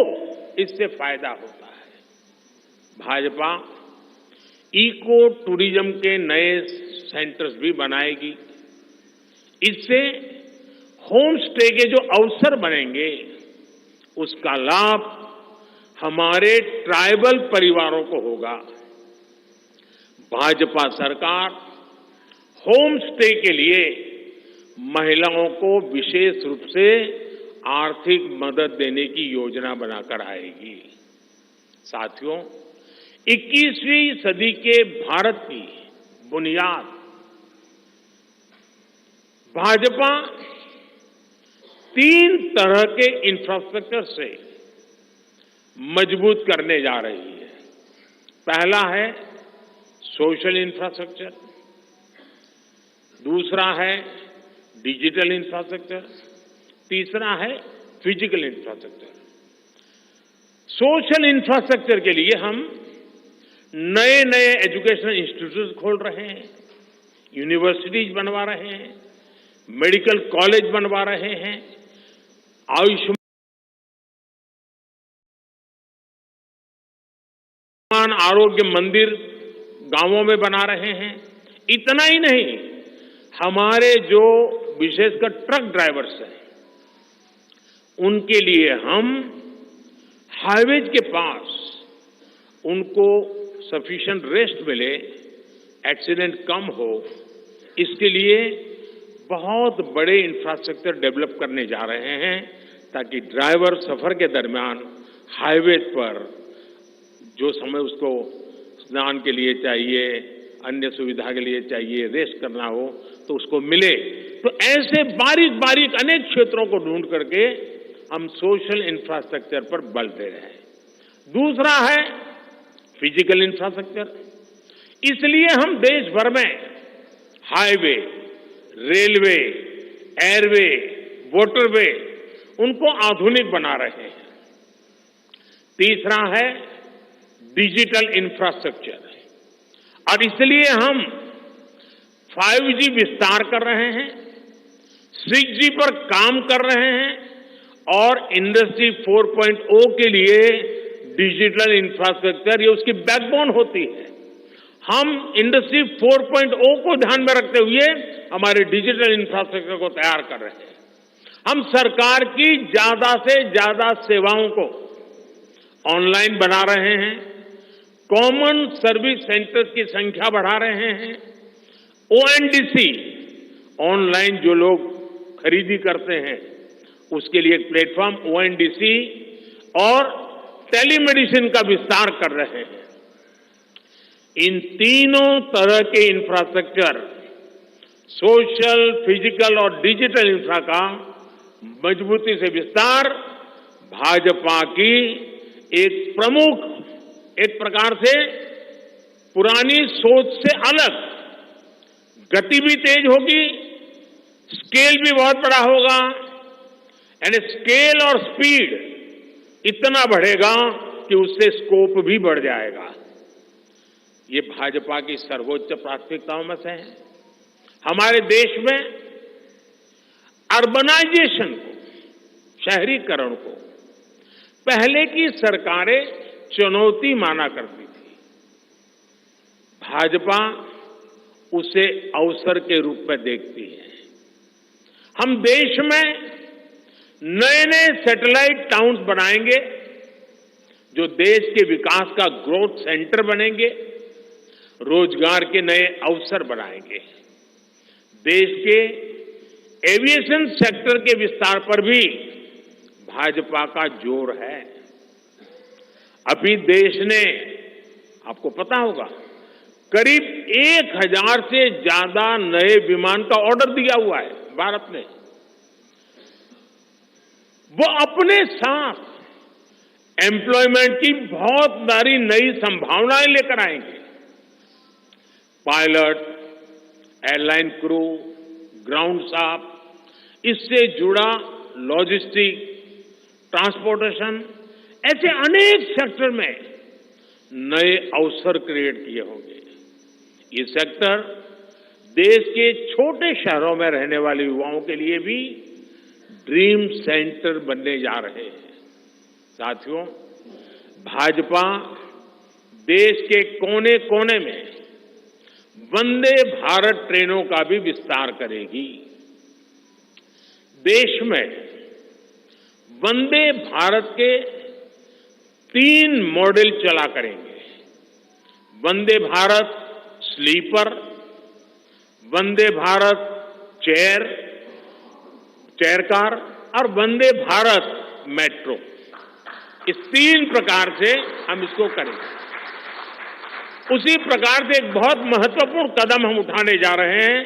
Speaker 4: इससे फायदा होता है। भाजपा इको टूरिज्म के नए सेंटर्स भी बनाएगी। इससे होम स्टे के जो अवसर बनेंगे उसका लाभ हमारे ट्राइबल परिवारों को होगा। भाजपा सरकार होम स्टे के लिए महिलाओं को विशेष रूप से आर्थिक मदद देने की योजना बनाकर आएगी। साथियों, 21वीं सदी के भारत की बुनियाद भाजपा 3 तरह के इंफ्रास्ट्रक्चर से मजबूत करने जा रही है। पहला है सोशल इंफ्रास्ट्रक्चर, दूसरा है डिजिटल इंफ्रास्ट्रक्चर, तीसरा है फिजिकल इंफ्रास्ट्रक्चर। सोशल इंफ्रास्ट्रक्चर के लिए हम नए नए एजुकेशनल इंस्टीट्यूट खोल रहे हैं, यूनिवर्सिटीज बनवा रहे हैं, मेडिकल कॉलेज बनवा रहे हैं, आयुष्मान आरोग्य मंदिर गांवों में बना रहे हैं। इतना ही नहीं, हमारे जो विशेषकर ट्रक ड्राइवर्स हैं, उनके लिए हम हाईवेज के पास उनको सफिशिएंट रेस्ट मिले, एक्सीडेंट कम हो, इसके लिए बहुत बड़े इंफ्रास्ट्रक्चर डेवलप करने जा रहे हैं, ताकि ड्राइवर सफर के दरमियान हाईवे पर जो समय उसको स्नान के लिए चाहिए, अन्य सुविधा के लिए चाहिए, रेस्ट करना हो, तो उसको मिले। तो ऐसे बारीक बारीक अनेक क्षेत्रों को ढूंढ करके हम सोशल इंफ्रास्ट्रक्चर पर बल दे रहे हैं। दूसरा है फिजिकल इंफ्रास्ट्रक्चर। इसलिए हम देश भर में हाईवे, रेलवे, एयरवे, वाटरवे उनको आधुनिक बना रहे हैं। तीसरा है डिजिटल इंफ्रास्ट्रक्चर, और इसलिए हम 5G विस्तार कर रहे हैं, 6G पर काम कर रहे हैं, और इंडस्ट्री 4.0 के लिए डिजिटल इंफ्रास्ट्रक्चर ये उसकी बैकबोन होती है। हम इंडस्ट्री 4.0 को ध्यान में रखते हुए हमारे डिजिटल इंफ्रास्ट्रक्चर को तैयार कर रहे हैं। हम सरकार की ज्यादा से ज्यादा सेवाओं को ऑनलाइन बना रहे हैं, कॉमन सर्विस सेंटर्स की संख्या बढ़ा रहे हैं, ONDC ऑनलाइन जो लोग खरीदी करते हैं उसके लिए एक प्लेटफॉर्म ONDC और टेलीमेडिसिन का विस्तार कर रहे हैं। इन तीनों तरह के इंफ्रास्ट्रक्चर, सोशल, फिजिकल और डिजिटल इंफ्रा का मजबूती से विस्तार भाजपा की एक प्रमुख, एक प्रकार से पुरानी सोच से अलग, गति भी तेज होगी, स्केल भी बहुत बड़ा होगा, यानी स्केल और स्पीड इतना बढ़ेगा कि उससे स्कोप भी बढ़ जाएगा। ये भाजपा की सर्वोच्च प्राथमिकताओं में से है। हमारे देश में अर्बनाइजेशन को, शहरीकरण को पहले की सरकारें चुनौती माना करती थी, भाजपा उसे अवसर के रूप में देखती है। हम देश में नए नए सैटेलाइट टाउन्स बनाएंगे जो देश के विकास का ग्रोथ सेंटर बनेंगे, रोजगार के नए अवसर बनाएंगे। देश के एविएशन सेक्टर के विस्तार पर भी भाजपा का जोर है। अभी देश ने, आपको पता होगा, करीब 1000 से ज्यादा नए विमान का ऑर्डर दिया हुआ है भारत ने। वो अपने साथ एम्प्लॉयमेंट की बहुत सारी नई संभावनाएं लेकर आएंगे। Pilot, airline crew, ground staff, इससे जुड़ा लॉजिस्टिक, ट्रांसपोर्टेशन, ऐसे अनेक सेक्टर में नए अवसर क्रिएट किए होंगे। ये सेक्टर देश के छोटे शहरों में रहने वाले युवाओं के लिए भी ड्रीम सेंटर बनने जा रहे हैं। साथियों, भाजपा देश के कोने कोने में वंदे भारत ट्रेनों का भी विस्तार करेगी। देश में वंदे भारत के 3 मॉडल चला करेंगे। Vande Bharat sleeper, Vande Bharat chair car और वंदे भारत मेट्रो। इस 3 प्रकार से हम इसको करेंगे। उसी प्रकार से एक बहुत महत्वपूर्ण कदम हम उठाने जा रहे हैं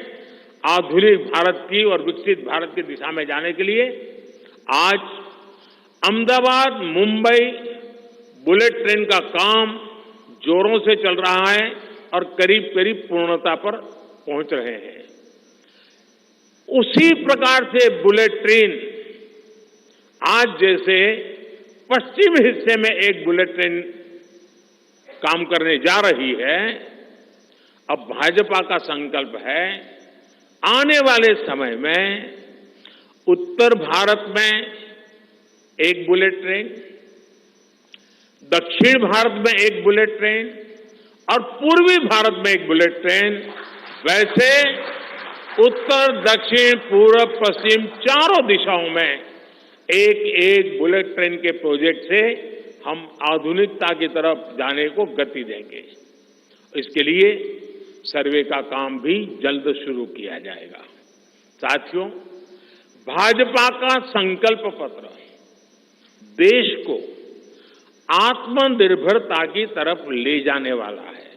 Speaker 4: आधुनिक भारत की और विकसित भारत की दिशा में जाने के लिए। आज अहमदाबाद मुंबई बुलेट ट्रेन का काम जोरों से चल रहा है और करीब करीब पूर्णता पर पहुंच रहे हैं। उसी प्रकार से बुलेट ट्रेन आज जैसे पश्चिम हिस्से में एक बुलेट ट्रेन काम करने जा रही है, अब भाजपा का संकल्प है आने वाले समय में उत्तर भारत में एक बुलेट ट्रेन, दक्षिण भारत में एक बुलेट ट्रेन और पूर्वी भारत में एक बुलेट ट्रेन, वैसे उत्तर, दक्षिण, पूर्व, पश्चिम चारों दिशाओं में एक एक बुलेट ट्रेन के प्रोजेक्ट से हम आधुनिकता की तरफ जाने को गति देंगे। इसके लिए सर्वे का काम भी जल्द शुरू किया जाएगा। साथियों, भाजपा का संकल्प पत्र देश को आत्मनिर्भरता की तरफ ले जाने वाला है।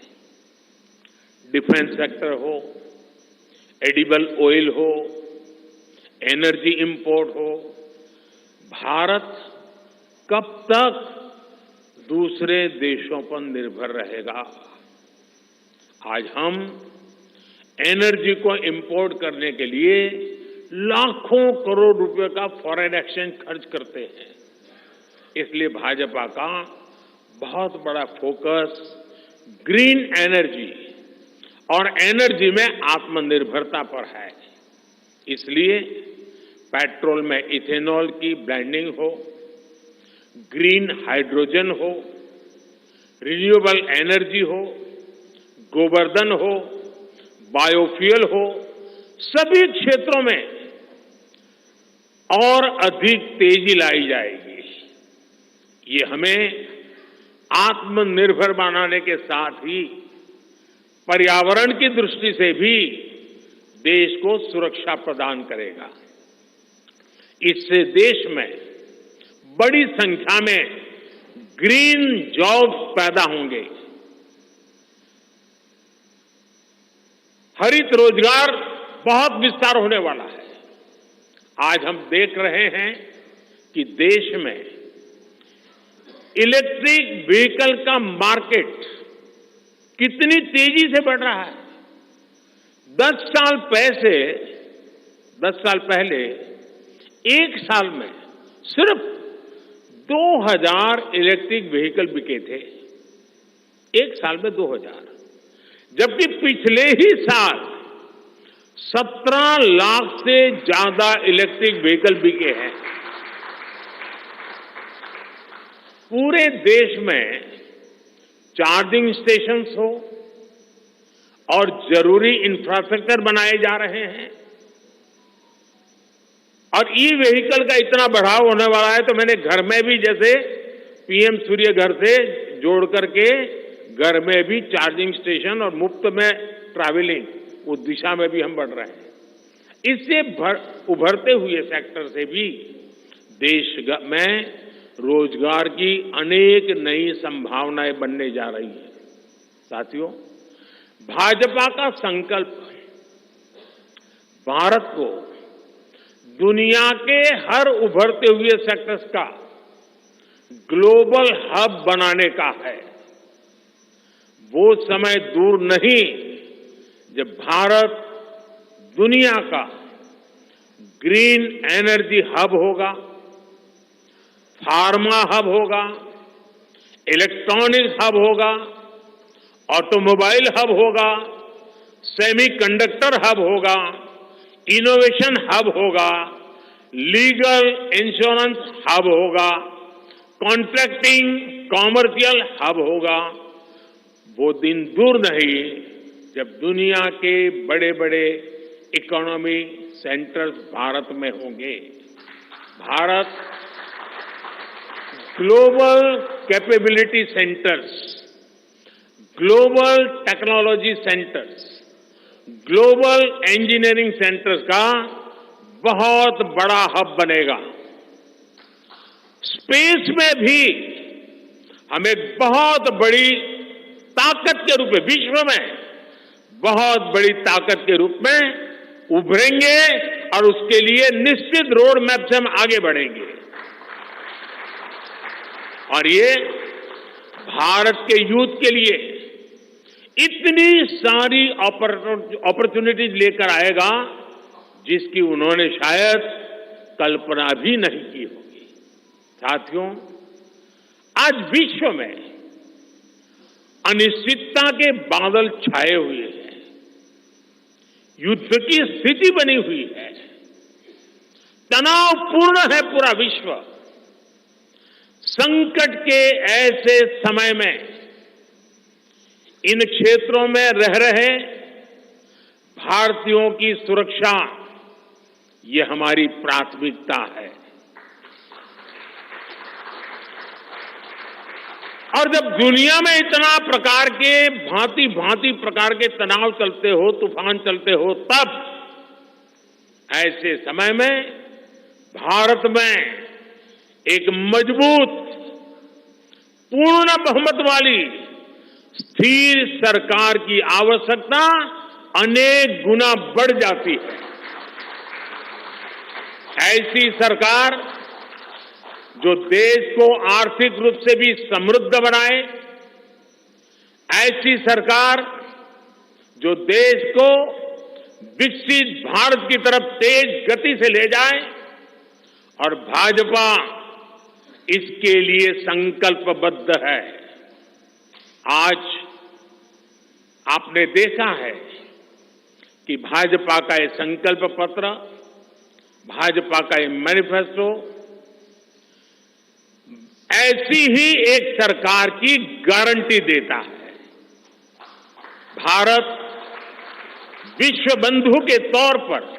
Speaker 4: डिफेंस सेक्टर हो, एडिबल ऑयल हो, एनर्जी इंपोर्ट हो, भारत कब तक दूसरे देशों पर निर्भर रहेगा? आज हम एनर्जी को इंपोर्ट करने के लिए लाखों करोड़ रुपए का फॉरेन एक्सचेंज खर्च करते हैं। इसलिए भाजपा का बहुत बड़ा फोकस ग्रीन एनर्जी और एनर्जी में आत्मनिर्भरता पर है। इसलिए पेट्रोल में इथेनॉल की ब्लेंडिंग हो, ग्रीन हाइड्रोजन हो, रिन्यूएबल एनर्जी हो, गोवर्धन हो, बायोफ्यूल हो, सभी क्षेत्रों में और अधिक तेजी लाई जाएगी। ये हमें आत्मनिर्भर बनाने के साथ ही पर्यावरण की दृष्टि से भी देश को सुरक्षा प्रदान करेगा। इससे देश में बड़ी संख्या में ग्रीन जॉब्स पैदा होंगे। हरित रोजगार बहुत विस्तार होने वाला है। आज हम देख रहे हैं कि देश में इलेक्ट्रिक व्हीकल का मार्केट कितनी तेजी से बढ़ रहा है। 10 साल पहले एक साल में सिर्फ 2000 इलेक्ट्रिक व्हीकल बिके थे। एक साल में 2000, जबकि पिछले ही साल 17 लाख से ज्यादा इलेक्ट्रिक व्हीकल बिके हैं। पूरे देश में चार्जिंग स्टेशंस हो और जरूरी इंफ्रास्ट्रक्चर बनाए जा रहे हैं और ई व्हीकल का इतना बढ़ाव होने वाला है, तो मैंने घर में भी जैसे पीएम सूर्य घर से जोड़ करके घर में भी चार्जिंग स्टेशन और मुफ्त में ट्रैवलिंग उस दिशा में भी हम बढ़ रहे हैं। इससे उभरते हुए सेक्टर से भी देश में रोजगार की अनेक नई संभावनाएं बनने जा रही हैं। साथियों, भाजपा का संकल्प भारत को दुनिया के हर उभरते हुए सेक्टर्स का ग्लोबल हब बनाने का है। वो समय दूर नहीं जब भारत दुनिया का ग्रीन एनर्जी हब होगा, फार्मा हब होगा, इलेक्ट्रॉनिक हब होगा, ऑटोमोबाइल हब होगा, सेमीकंडक्टर हब होगा, इनोवेशन हब होगा, लीगल इंश्योरेंस हब होगा, कॉन्ट्रैक्टिंग कॉमर्शियल हब होगा। वो दिन दूर नहीं जब दुनिया के बड़े बड़े इकोनॉमी सेंटर्स भारत में होंगे। Bharat global capability centres, global technology centres, global engineering centres का बहुत बड़ा हब बनेगा। स्पेस में भी हमें बहुत बड़ी ताकत के रूप में, विश्व में बहुत बड़ी ताकत के रूप में उभरेंगे और उसके लिए निश्चित रोड मैप से हम आगे बढ़ेंगे। और ये भारत के यूथ के लिए इतनी सारी अपॉर्चुनिटीज लेकर आएगा जिसकी उन्होंने शायद कल्पना भी नहीं की होगी। साथियों, आज विश्व में अनिश्चितता के बादल छाए हुए हैं, युद्ध की स्थिति बनी हुई है, तनावपूर्ण है पूरा विश्व। संकट के ऐसे समय में इन क्षेत्रों में रह रहे भारतीयों की सुरक्षा ये हमारी प्राथमिकता है। और जब दुनिया में इतना प्रकार के भांति भांति प्रकार के तनाव चलते हो, तूफान चलते हो, तब ऐसे समय में भारत में एक मजबूत पूर्ण बहुमत वाली स्थिर सरकार की आवश्यकता अनेक गुना बढ़ जाती है। ऐसी सरकार जो देश को आर्थिक रूप से भी समृद्ध बनाए, ऐसी सरकार जो देश को विकसित भारत की तरफ तेज गति से ले जाए, और भाजपा इसके लिए संकल्पबद्ध है। आज आपने देखा है कि भाजपा का ये संकल्प पत्र, भाजपा का ये मैनिफेस्टो ऐसी ही एक सरकार की गारंटी देता है। भारत विश्व बंधु के तौर पर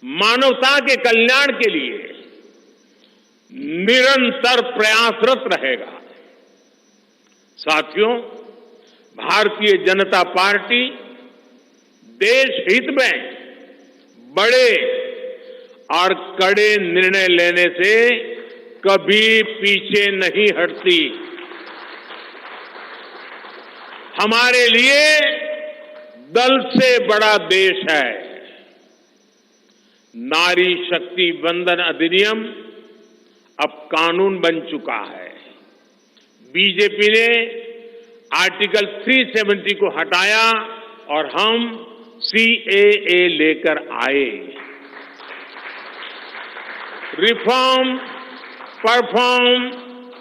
Speaker 4: मानवता के कल्याण के लिए निरंतर प्रयासरत रहेगा। साथियों, भारतीय जनता पार्टी देश हित में बड़े और कड़े निर्णय लेने से कभी पीछे नहीं हटती। हमारे लिए दल से बड़ा देश है। नारी शक्ति वंदन अधिनियम अब कानून बन चुका है। बीजेपी ने आर्टिकल 370 को हटाया और हम CAA लेकर आए। रिफॉर्म, परफॉर्म,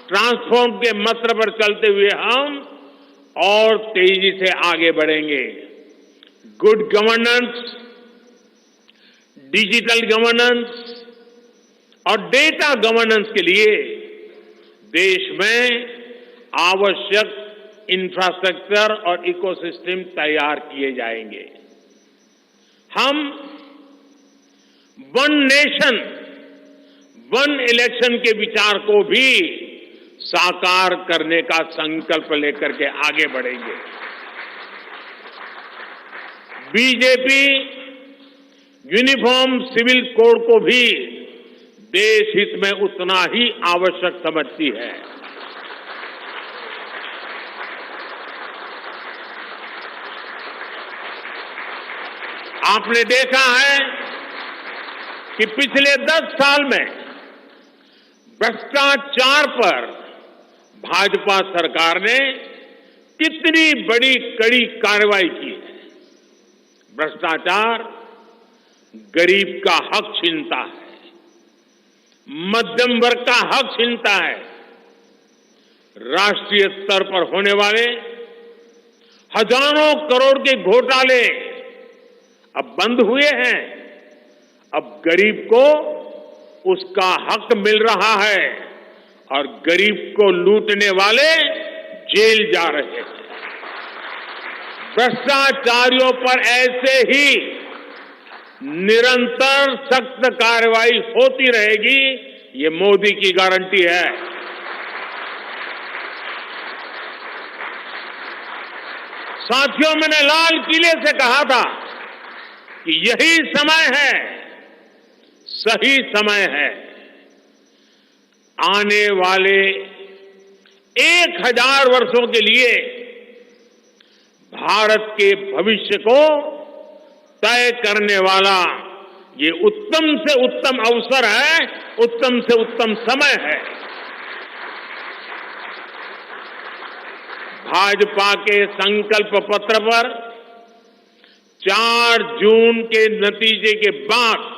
Speaker 4: ट्रांसफॉर्म के मंत्र पर चलते हुए हम और तेजी से आगे बढ़ेंगे। गुड गवर्नेंस, डिजिटल गवर्नेंस और डेटा गवर्नेंस के लिए देश में आवश्यक इंफ्रास्ट्रक्चर और इकोसिस्टम तैयार किए जाएंगे। हम वन नेशन वन इलेक्शन के विचार को भी साकार करने का संकल्प लेकर के आगे बढ़ेंगे। बीजेपी यूनिफॉर्म सिविल कोड को भी देश हित में उतना ही आवश्यक समझती है। आपने देखा है कि पिछले 10 साल में भ्रष्टाचार पर भाजपा सरकार ने कितनी बड़ी कड़ी कार्रवाई की है। भ्रष्टाचार गरीब का हक छीनता है, मध्यम वर्ग का हक छीनता है। राष्ट्रीय स्तर पर होने वाले हजारों करोड़ के घोटाले अब बंद हुए हैं। अब गरीब को उसका हक मिल रहा है और गरीब को लूटने वाले जेल जा रहे हैं। भ्रष्टाचारियों पर ऐसे ही निरंतर सख्त कार्रवाई होती रहेगी, ये मोदी की गारंटी है। साथियों, मैंने लाल किले से कहा था कि यही समय है, सही समय है। आने वाले 1000 वर्षों के लिए भारत के भविष्य को तय करने वाला ये उत्तम से उत्तम अवसर है, उत्तम से उत्तम समय है। भाजपा के संकल्प पत्र पर 4 जून के नतीजे के बाद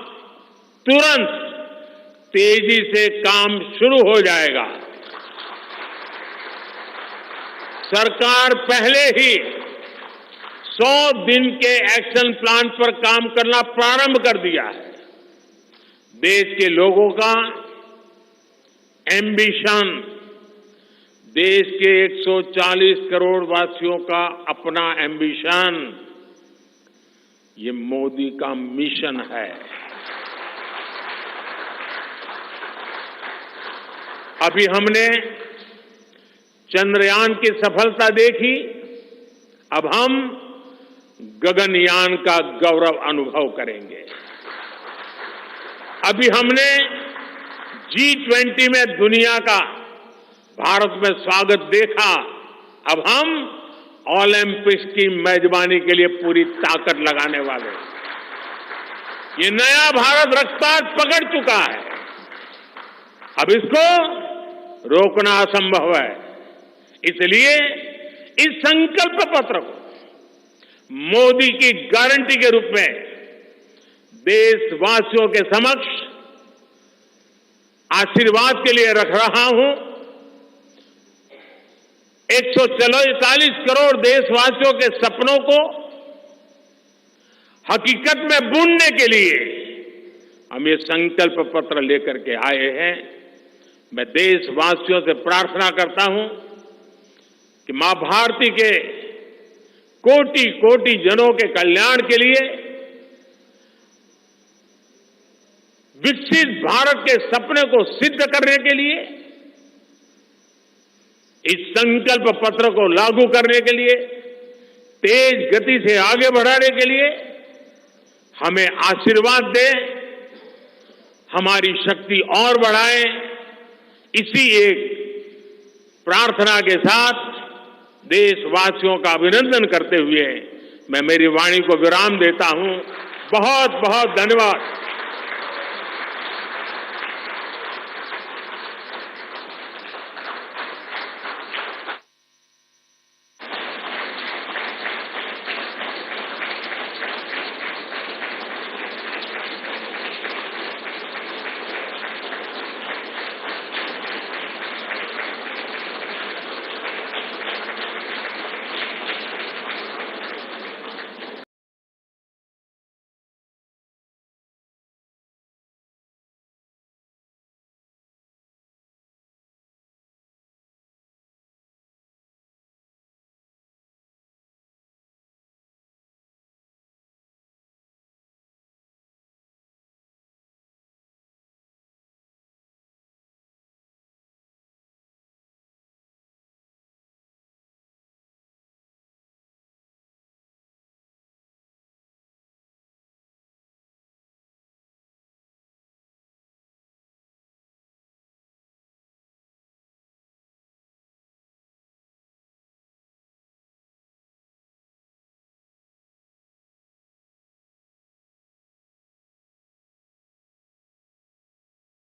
Speaker 4: तुरंत तेजी से काम शुरू हो जाएगा। सरकार पहले ही 100 दिन के एक्शन प्लान पर काम करना प्रारंभ कर दिया है। देश के लोगों का एम्बिशन, देश के 140 करोड़ वासियों का अपना एम्बिशन, ये मोदी का मिशन है। अभी हमने चंद्रयान की सफलता देखी, अब हम गगनयान का गौरव अनुभव करेंगे। अभी हमने G20 में दुनिया का भारत में स्वागत देखा, अब हम ओलंपिक्स की मेजबानी के लिए पूरी ताकत लगाने वाले। ये नया भारत रफ्तार पकड़ चुका है, अब इसको रोकना असंभव है। इसलिए इस संकल्प पत्र को मोदी की गारंटी के रूप में देशवासियों के समक्ष आशीर्वाद के लिए रख रहा हूं। 140 करोड़ देशवासियों के सपनों को हकीकत में बुनने के लिए हम ये संकल्प पत्र लेकर के आए हैं। मैं देशवासियों से प्रार्थना करता हूं कि मां भारती के कोटि कोटि जनों के कल्याण के लिए, विकसित भारत के सपने को सिद्ध करने के लिए, इस संकल्प पत्र को लागू करने के लिए, तेज गति से आगे बढ़ाने के लिए हमें आशीर्वाद दे, हमारी शक्ति और बढ़ाए। इसी एक प्रार्थना के साथ देशवासियों का अभिनंदन करते हुए मैं मेरी वाणी को विराम देता हूं। बहुत बहुत धन्यवाद।